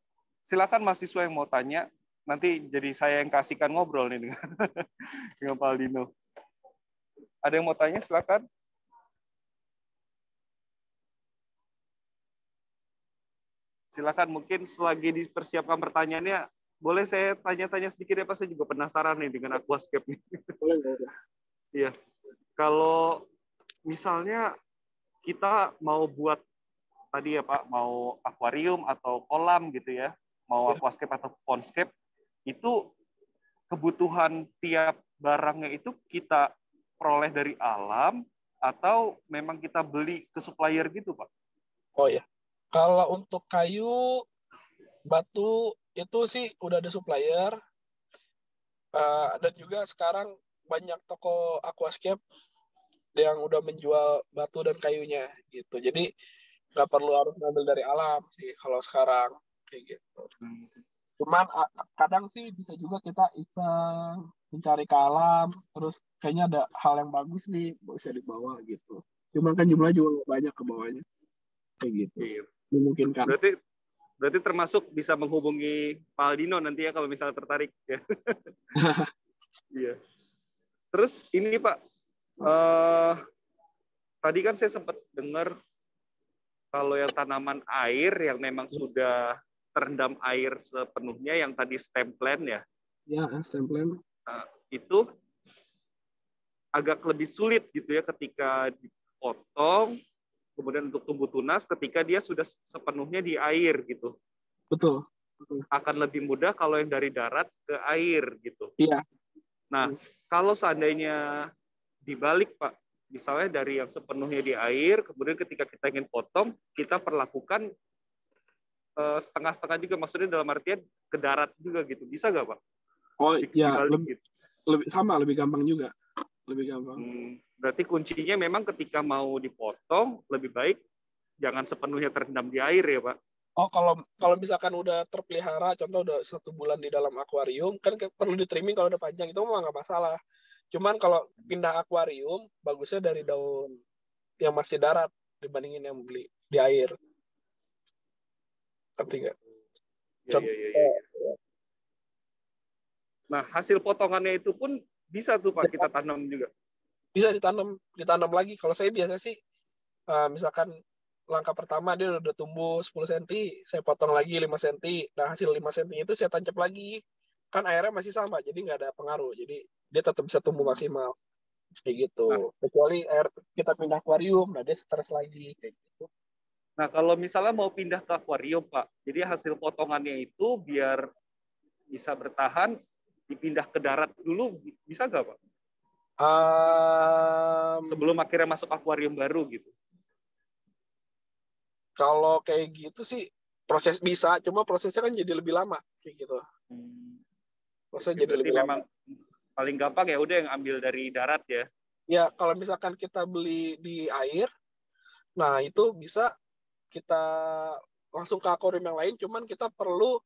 silakan mahasiswa yang mau tanya, nanti jadi saya yang kasihkan ngobrol nih dengan, dengan Pak Aldino. Ada yang mau tanya silakan. Silakan, mungkin selagi dipersiapkan pertanyaannya, boleh saya tanya-tanya sedikit ya Pak, saya juga penasaran nih dengan aquascape nih. Boleh. Iya. Kalau misalnya kita mau buat tadi ya Pak, mau akuarium atau kolam gitu ya, mau aquascape atau pondscape, itu kebutuhan tiap barangnya itu kita peroleh dari alam atau memang kita beli ke supplier gitu, Pak? Oh ya, kalau untuk kayu, batu itu sih udah ada supplier. Dan juga sekarang banyak toko aquascape yang udah menjual batu dan kayunya gitu. Jadi nggak perlu harus ngambil dari alam sih kalau sekarang kayak gitu. Cuman kadang sih bisa juga kita iseng mencari ke alam, terus kayaknya ada hal yang bagus nih bisa dibawa gitu. Cuman kan jumlahnya juga nggak banyak ke bawahnya kayak gitu. Iya. Memungkinkan. Berarti termasuk bisa menghubungi Pak Aldino nanti ya kalau misalnya tertarik ya. Iya. Terus ini Pak, tadi kan saya sempat dengar kalau yang tanaman air yang memang sudah terendam air sepenuhnya, yang tadi stem plant ya. Ya, stem plant. Nah, itu agak lebih sulit gitu ya ketika dipotong, kemudian untuk tumbuh tunas ketika dia sudah sepenuhnya di air gitu. Betul. Akan lebih mudah kalau yang dari darat ke air gitu. Iya. Nah, kalau seandainya dibalik Pak, misalnya dari yang sepenuhnya di air, kemudian ketika kita ingin potong, kita perlakukan setengah-setengah juga, maksudnya dalam artian ke darat juga gitu, bisa nggak Pak? Oh ya, Dibalik gitu. lebih gampang juga, lebih gampang. Berarti kuncinya memang ketika mau dipotong lebih baik jangan sepenuhnya terendam di air ya Pak? Oh, kalau misalkan udah terpelihara, contoh udah 1 bulan di dalam akuarium, kan perlu di trimming kalau udah panjang, itu mah nggak masalah. Cuman kalau pindah akuarium, bagusnya dari daun yang masih darat dibandingin yang beli di air. Ngerti nggak? Iya. Nah, hasil potongannya itu pun bisa tuh Pak kita tanam juga? Bisa ditanam lagi. Kalau saya biasa sih, misalkan langkah pertama dia udah tumbuh 10 cm, saya potong lagi 5 cm. Nah, hasil 5 cm itu saya tancap lagi. Kan airnya masih sama, jadi nggak ada pengaruh. Jadi dia tetap bisa tumbuh maksimal. Kayak gitu. Nah, kecuali air kita pindah akuarium, nah dia stres lagi. Kayak gitu. nah, kalau misalnya mau pindah ke akuarium, Pak, jadi hasil potongannya itu biar bisa bertahan, dipindah ke darat dulu, bisa nggak, Pak? Sebelum akhirnya masuk akuarium baru, gitu. Kalau kayak gitu sih, proses bisa, cuma prosesnya kan jadi lebih lama. Kayak gitu. Prosesnya jadi lebih memang lama. Paling gampang ya udah yang ambil dari darat ya. Ya, kalau misalkan kita beli di air, nah itu bisa kita langsung ke akuarium yang lain, cuman kita perlu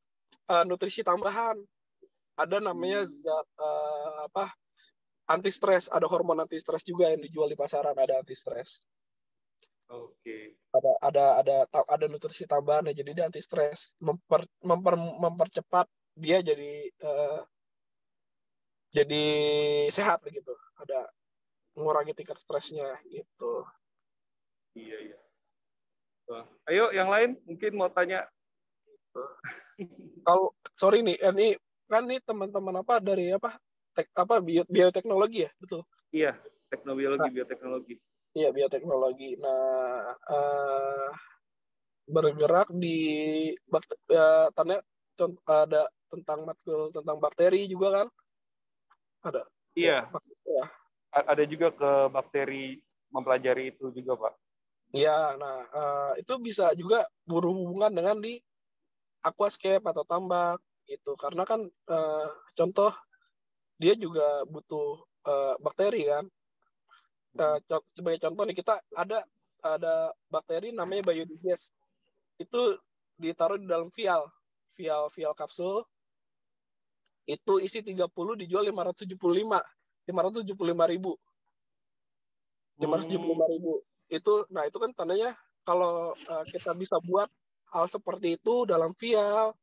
nutrisi tambahan. Ada namanya zat anti stres, ada hormon anti stres juga yang dijual di pasaran, ada anti stres. Oke. Ada nutrisi tambahan ya, jadi dia anti stres, mempercepat dia jadi sehat gitu. Ada mengurangi tingkat stresnya gitu. Iya. Wah. Ayo yang lain mungkin mau tanya. Kalau sorry nih, ini kan nih teman-teman dari bioteknologi ya, betul? Iya, bioteknologi. Iya, bioteknologi. Nah, bergerak di ada tentang matkul tentang bakteri juga kan? Ada. Iya. Ya. Ada juga ke bakteri, mempelajari itu juga, Pak. Iya, nah itu bisa juga berhubungan dengan di aquascape atau tambak gitu. Karena kan contoh dia juga butuh bakteri kan. Sebagai contoh nih, kita ada bakteri namanya biodiges. Itu ditaruh di dalam vial kapsul. Itu isi 30, dijual 575 ribu. 575 ribu. Itu kan tandanya kalau kita bisa buat hal seperti itu dalam vial,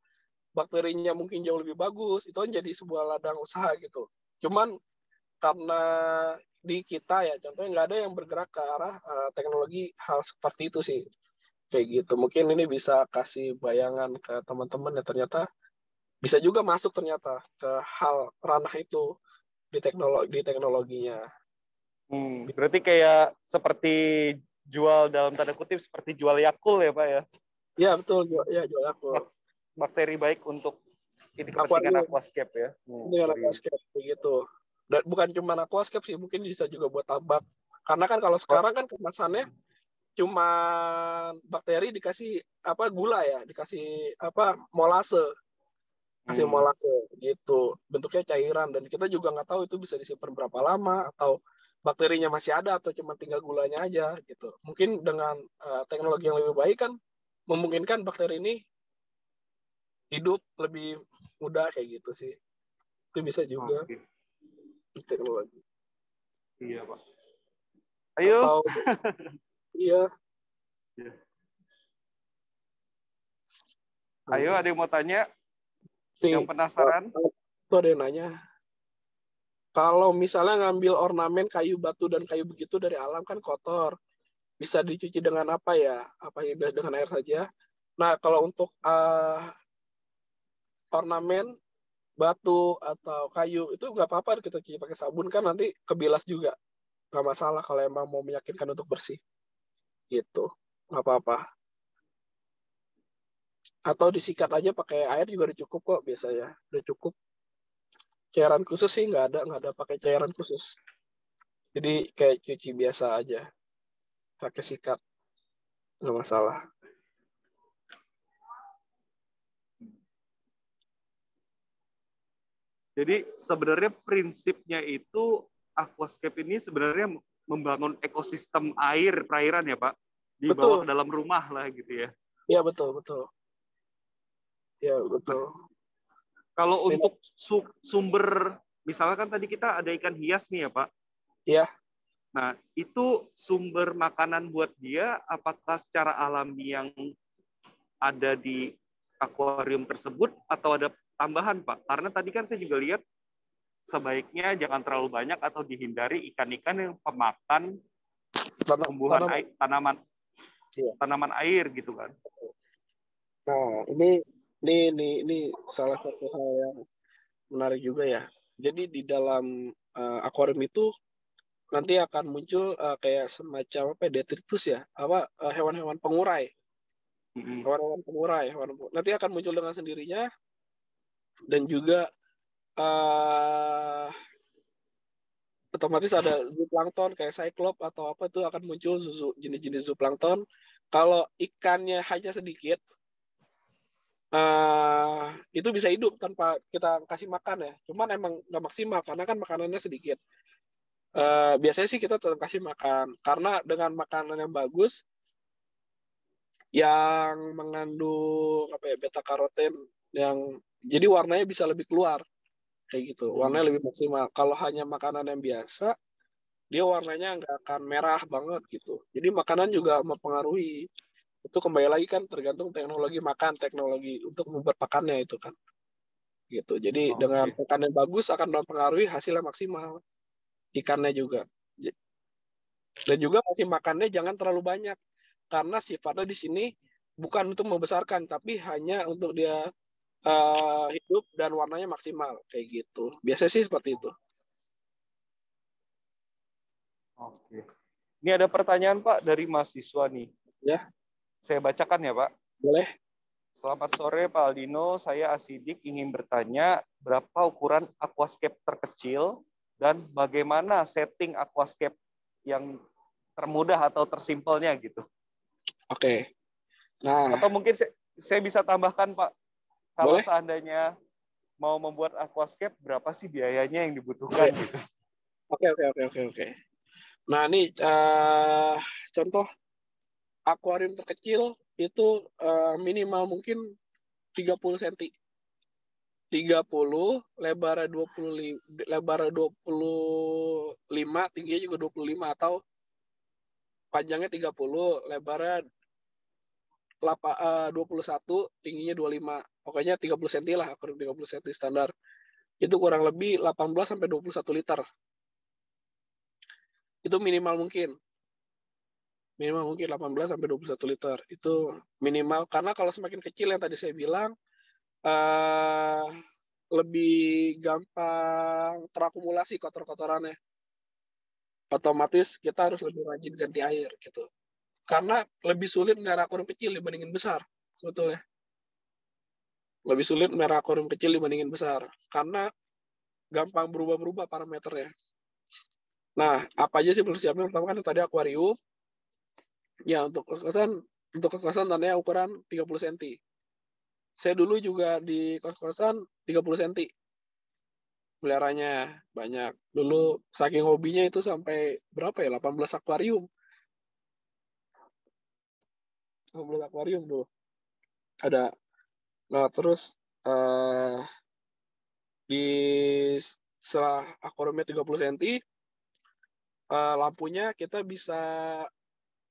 bakterinya mungkin jauh lebih bagus, itu kan jadi sebuah ladang usaha gitu. Cuman karena di kita ya, contohnya nggak ada yang bergerak ke arah teknologi hal seperti itu sih. Kayak gitu. Mungkin ini bisa kasih bayangan ke teman-teman ya, ternyata bisa juga masuk ternyata ke hal ranah itu di teknologinya. Berarti kayak seperti jual dalam tanda kutip seperti jual Yakult ya Pak ya? Ya betul, ya jual Yakult. Bakteri baik untuk ini kepentingan aquascape ya. Dengan aquascape begitu. Dan bukan cuma aquascape sih, mungkin bisa juga buat tambak Karena kan kalau sekarang kan kemasannya cuma bakteri dikasih gula ya, dikasih molase, kasih molase gitu, bentuknya cairan, dan kita juga nggak tahu itu bisa disimpan berapa lama, atau bakterinya masih ada atau cuma tinggal gulanya aja gitu. Mungkin dengan teknologi yang lebih baik kan memungkinkan bakteri ini hidup lebih mudah kayak gitu sih. Itu bisa juga teknologi. Iya, Pak. Ayo. Atau iya. Ayo, ada yang mau tanya? Nih, Yang penasaran? Tuh ada yang nanya. Kalau misalnya ngambil ornamen kayu batu dan kayu begitu dari alam kan kotor. Bisa dicuci dengan apa ya? Apa ya, dengan air saja? Nah, kalau untuk ornamen batu atau kayu itu nggak apa-apa kita cuci pakai sabun, kan nanti kebilas juga. Nggak masalah kalau emang mau meyakinkan untuk bersih. Gitu. Nggak apa-apa. Atau disikat aja pakai air juga udah cukup kok biasanya. Udah cukup. Cairan khusus sih nggak ada pakai cairan khusus. Jadi kayak cuci biasa aja. Pakai sikat. Nggak masalah. Jadi sebenarnya prinsipnya itu aquascape ini sebenarnya membangun ekosistem air perairan ya Pak, dibawa ke dalam rumah lah gitu ya. Iya betul. Ya betul. Kalau untuk sumber, misalnya kan tadi kita ada ikan hias nih ya Pak. Iya. Nah itu sumber makanan buat dia, apakah secara alami yang ada di akuarium tersebut atau ada tambahan Pak? Karena tadi kan saya juga lihat sebaiknya jangan terlalu banyak atau dihindari ikan-ikan yang pemakan tumbuhan air, tanaman air gitu kan. Nah, ini salah satu hal yang menarik juga ya. Jadi di dalam akuarium itu nanti akan muncul kayak semacam detritus ya, hewan-hewan pengurai. Hewan-hewan pengurai, nanti akan muncul dengan sendirinya, dan juga otomatis ada zooplankton kayak cyclop atau apa itu akan muncul jenis-jenis zooplankton. Kalau ikannya hanya sedikit, itu bisa hidup tanpa kita kasih makan ya. Cuman emang nggak maksimal karena kan makanannya sedikit. Biasanya sih kita tetap kasih makan karena dengan makanan yang bagus, yang mengandung beta karoten, yang jadi warnanya bisa lebih keluar kayak gitu. Warnanya lebih maksimal. Kalau hanya makanan yang biasa, dia warnanya nggak akan merah banget gitu. Jadi makanan juga mempengaruhi. Itu kembali lagi kan tergantung teknologi makan, teknologi untuk membuat pakannya itu kan. Gitu. Jadi dengan pakan yang bagus akan mempengaruhi hasilnya maksimal. Ikannya juga. Dan juga kasih makannya jangan terlalu banyak. Karena sifatnya di sini bukan untuk membesarkan, tapi hanya untuk dia hidup dan warnanya maksimal. Kayak gitu. Biasanya sih seperti itu. Oke. Ini ada pertanyaan Pak dari mahasiswa nih. Ya. Saya bacakan ya Pak. Boleh. Selamat sore Pak Aldino, saya Asidik ingin bertanya berapa ukuran aquascape terkecil dan bagaimana setting aquascape yang termudah atau tersimpelnya gitu. Oke. Nah. Atau mungkin saya bisa tambahkan Pak, kalau boleh? Seandainya mau membuat aquascape berapa sih biayanya yang dibutuhkan gitu. Oke. Nah, ini contoh akuarium terkecil itu minimal mungkin 30 cm. 30, lebarnya 25, tingginya juga 25, atau panjangnya 30, lebarnya 21, tingginya 25. Pokoknya 30 cm lah, akuarium 30 cm standar. Itu kurang lebih 18 sampai 21 liter. Itu minimal mungkin 18 sampai 21 liter. Itu minimal, karena kalau semakin kecil yang tadi saya bilang lebih gampang terakumulasi kotor-kotorannya. Otomatis kita harus lebih rajin ganti air gitu. Karena lebih sulit melihara akuarium kecil dibandingin besar sebetulnya. Lebih sulit melihara akuarium kecil dibandingin besar karena gampang berubah-berubah parameternya. Nah, apa aja sih persiapan? Pertama kan tadi akuarium. Ya, untuk kos-kosan tanahnya ukuran 30 cm. Saya dulu juga di kos-kosan 30 cm. Peliharanya banyak. Dulu saking hobinya itu sampai berapa ya? 18 akuarium. 18 akuarium dulu. Ada. Nah, terus di setelah akuariumnya 30 cm, lampunya kita bisa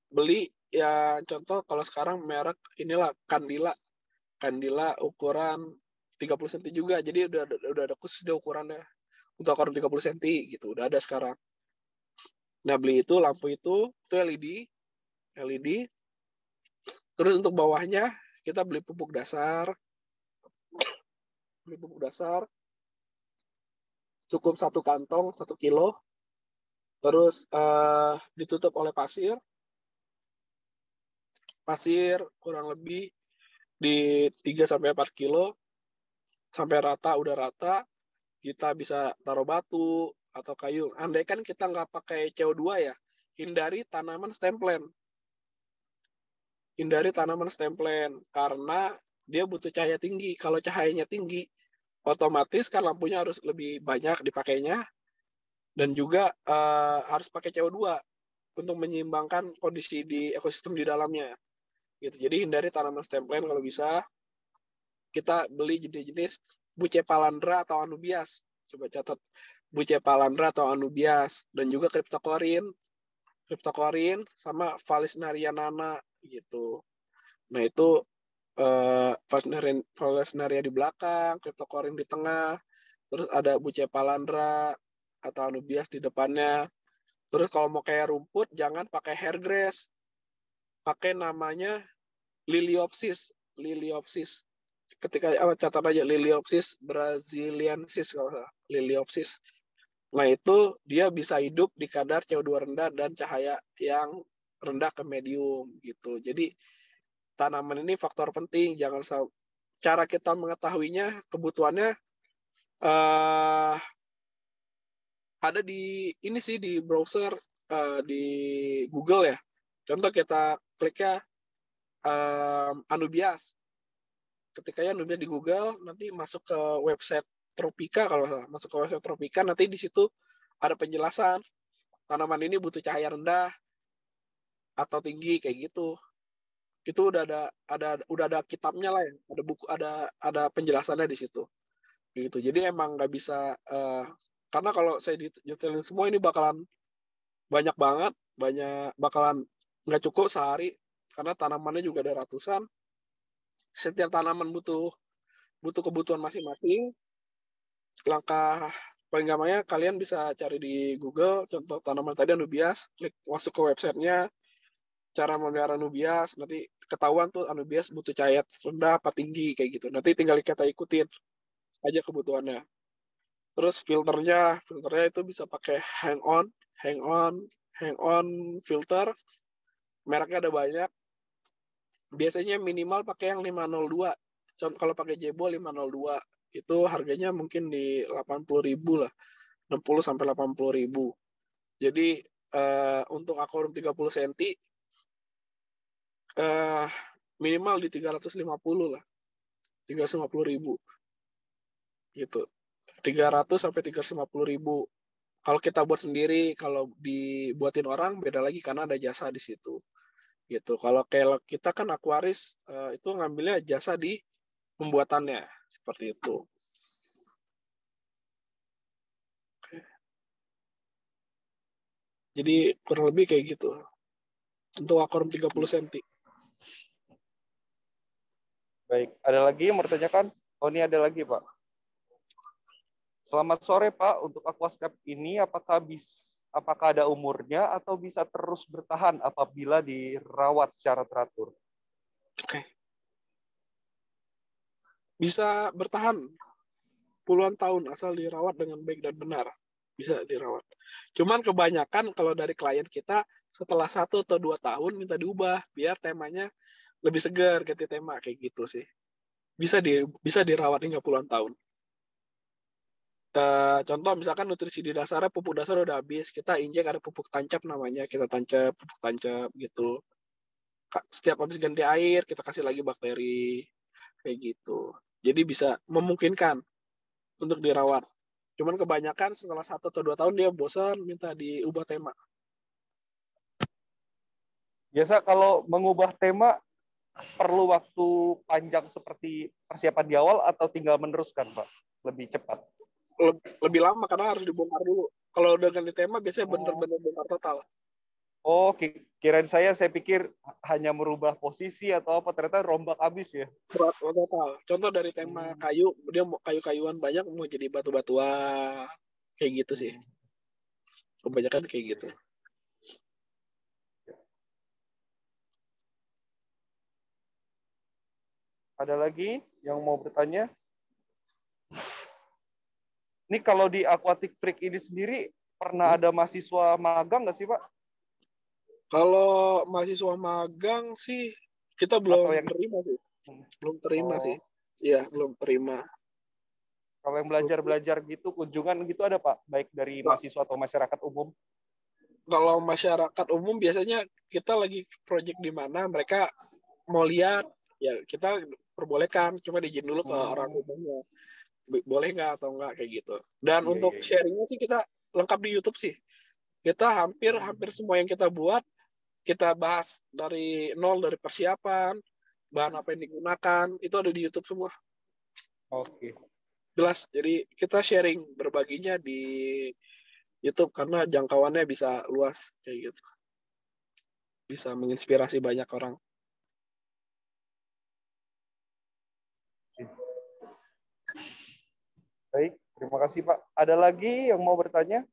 beli ya, contoh kalau sekarang merek inilah Candila ukuran 30 cm juga. Jadi udah ada khusus dia ukurannya untuk akuarium 30 cm gitu. Udah ada sekarang. Nah, beli itu lampu itu LED. Terus untuk bawahnya kita beli pupuk dasar. Cukup 1 kantong 1 kilo. Terus ditutup oleh pasir kurang lebih di 3-4 kilo sampai udah rata, kita bisa taruh batu atau kayu. Andai kan kita nggak pakai CO2 ya, hindari tanaman stemplen karena dia butuh cahaya tinggi. Kalau cahayanya tinggi, otomatis kan lampunya harus lebih banyak dipakainya, dan juga harus pakai CO2 untuk menyeimbangkan kondisi di ekosistem di dalamnya. Gitu. Jadi hindari tanaman stemplen kalau bisa. Kita beli jenis-jenis Bucephalandra atau Anubias. Coba catat, Bucephalandra atau Anubias, dan juga Cryptocorin sama Vallisneria nana gitu. Nah, itu Vallisneria di belakang, Cryptocorin di tengah, terus ada Bucephalandra atau Anubias di depannya. Terus kalau mau kayak rumput, jangan pakai hairgrass, pakai namanya Liliopsis. Ketika catat aja Liliopsis brasiliensis, kalau salah, Liliopsis. Nah, itu dia bisa hidup di kadar CO2 rendah dan cahaya yang rendah ke medium gitu. Jadi tanaman ini faktor penting. Jangan cara kita mengetahuinya kebutuhannya ada di ini sih, di browser, di Google ya. Contoh kita kliknya Anubias. Ketikanya Anubias di Google, nanti masuk ke website Tropika, kalau salah. Masuk ke website Tropika, nanti di situ ada penjelasan tanaman ini butuh cahaya rendah atau tinggi kayak gitu. Itu udah ada kitabnya lah ya. Ada buku, ada penjelasannya di situ. Gitu. Jadi emang nggak bisa karena kalau saya detailin semua ini bakalan banyak banget, bakalan nggak cukup sehari karena tanamannya juga ada ratusan. Setiap tanaman butuh kebutuhan masing-masing. Langkah paling gampangnya kalian bisa cari di Google contoh tanaman tadi Anubias, klik masuk ke websitenya, cara memelihara Anubias, nanti ketahuan tuh Anubias butuh cahaya rendah apa tinggi kayak gitu. Nanti tinggal kita ikutin aja kebutuhannya. Terus filternya itu bisa pakai hang on filter. Mereknya ada banyak. Biasanya minimal pakai yang 502. Contoh kalau pakai Jebo 502 itu harganya mungkin di 80.000 lah. 60-80.000. Jadi untuk akuarium 30 cm minimal di 350 lah. 350.000 gitu. 300-350.000. Kalau kita buat sendiri, kalau dibuatin orang beda lagi karena ada jasa di situ. Gitu. Kalau kayak kita kan akuaris itu ngambilnya jasa di pembuatannya seperti itu. Jadi kurang lebih kayak gitu. Untuk akuarium 30 cm. Baik, ada lagi yang mau ditanyakan? Oh, ini ada lagi, Pak. Selamat sore, Pak. Untuk aquascape ini apakah ada umurnya atau bisa terus bertahan apabila dirawat secara teratur? Oke. Bisa bertahan puluhan tahun asal dirawat dengan baik dan benar. Bisa dirawat. Cuman kebanyakan kalau dari klien kita setelah 1 atau 2 tahun minta diubah biar temanya lebih segar, ganti tema kayak gitu sih. Bisa dirawat hingga puluhan tahun. Contoh misalkan nutrisi di dasarnya pupuk dasar udah habis, kita injek ada pupuk tancap namanya, kita tancap pupuk tancap gitu. Setiap habis ganti air kita kasih lagi bakteri kayak gitu. Jadi bisa memungkinkan untuk dirawat. Cuman kebanyakan setelah 1 atau 2 tahun dia bosan minta diubah tema. Biasa kalau mengubah tema perlu waktu panjang seperti persiapan di awal atau tinggal meneruskan, Pak? Lebih cepat. Lebih lama karena harus dibongkar dulu. Kalau udah ganti tema biasanya bener-bener bongkar total. Oh, kirain saya pikir hanya merubah posisi atau apa, ternyata rombak habis ya. Total. Contoh dari tema kayu, dia mau kayu-kayuan banyak mau jadi batu-batuan. Kayak gitu sih. Kebanyakan kayak gitu. Ada lagi yang mau bertanya? Ini kalau di Aquatic Freak ini sendiri pernah ada mahasiswa magang nggak sih, Pak? Kalau mahasiswa magang sih kita belum terima sih. Belum terima sih. Iya, belum terima. Kalau yang belajar-belajar gitu, kunjungan gitu ada, Pak? Baik dari mahasiswa atau masyarakat umum? Kalau masyarakat umum biasanya kita lagi project di mana mereka mau lihat, ya kita perbolehkan, cuma diizin dulu ke orang umumnya. Boleh nggak atau nggak kayak gitu. Dan untuk sharingnya sih kita lengkap di YouTube sih. Kita hampir semua yang kita buat kita bahas dari nol, dari persiapan, bahan apa yang digunakan, itu ada di YouTube semua. Oke. Jelas. Jadi kita sharing berbaginya di YouTube karena jangkauannya bisa luas kayak gitu. Bisa menginspirasi banyak orang. Baik, terima kasih Pak. Ada lagi yang mau bertanya?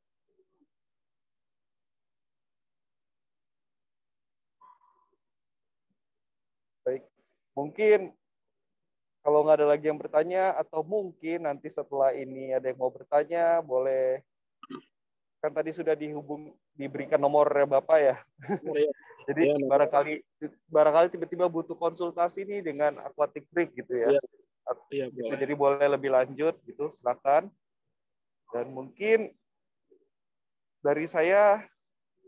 Baik, mungkin kalau nggak ada lagi yang bertanya, atau mungkin nanti setelah ini ada yang mau bertanya, boleh. Kan tadi sudah diberikan nomornya Bapak ya. Jadi barangkali tiba-tiba butuh konsultasi nih dengan Aquatic Freak gitu ya. Gitu, jadi boleh lebih lanjut gitu, silakan. Dan mungkin dari saya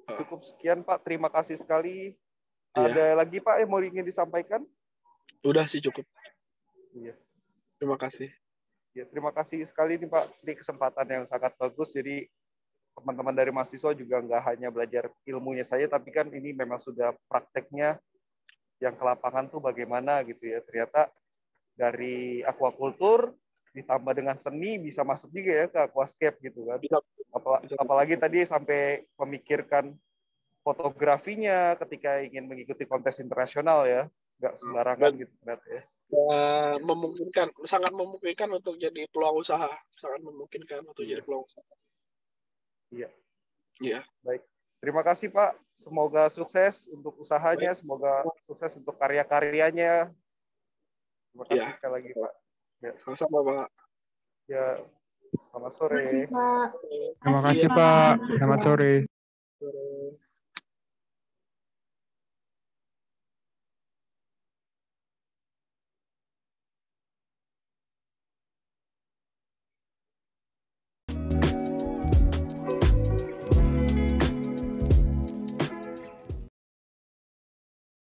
cukup sekian Pak. Terima kasih sekali. Ada lagi Pak yang mau ingin disampaikan? Udah sih cukup. Iya. Terima kasih. Ya, terima kasih sekali nih Pak. Ini kesempatan yang sangat bagus. Jadi teman-teman dari mahasiswa juga nggak hanya belajar ilmunya saja, tapi kan ini memang sudah prakteknya yang ke lapangan tuh bagaimana gitu ya. Ternyata dari aquaculture ditambah dengan seni bisa masuk juga ya ke aquascape gitu kan. Apalagi tadi sampai memikirkan fotografinya ketika ingin mengikuti kontes internasional ya, nggak sembarangan gitu ternyata ya. Sangat memungkinkan untuk jadi peluang usaha, sangat memungkinkan untuk jadi peluang usaha. Iya. Iya. Baik. Terima kasih Pak. Semoga sukses untuk usahanya, semoga sukses untuk karya-karyanya. Terima kasih sekali lagi Pak. Ya. Sama-sama Pak. Ya, selamat sore. Terima kasih Pak. Terima kasih Pak. Selamat sore.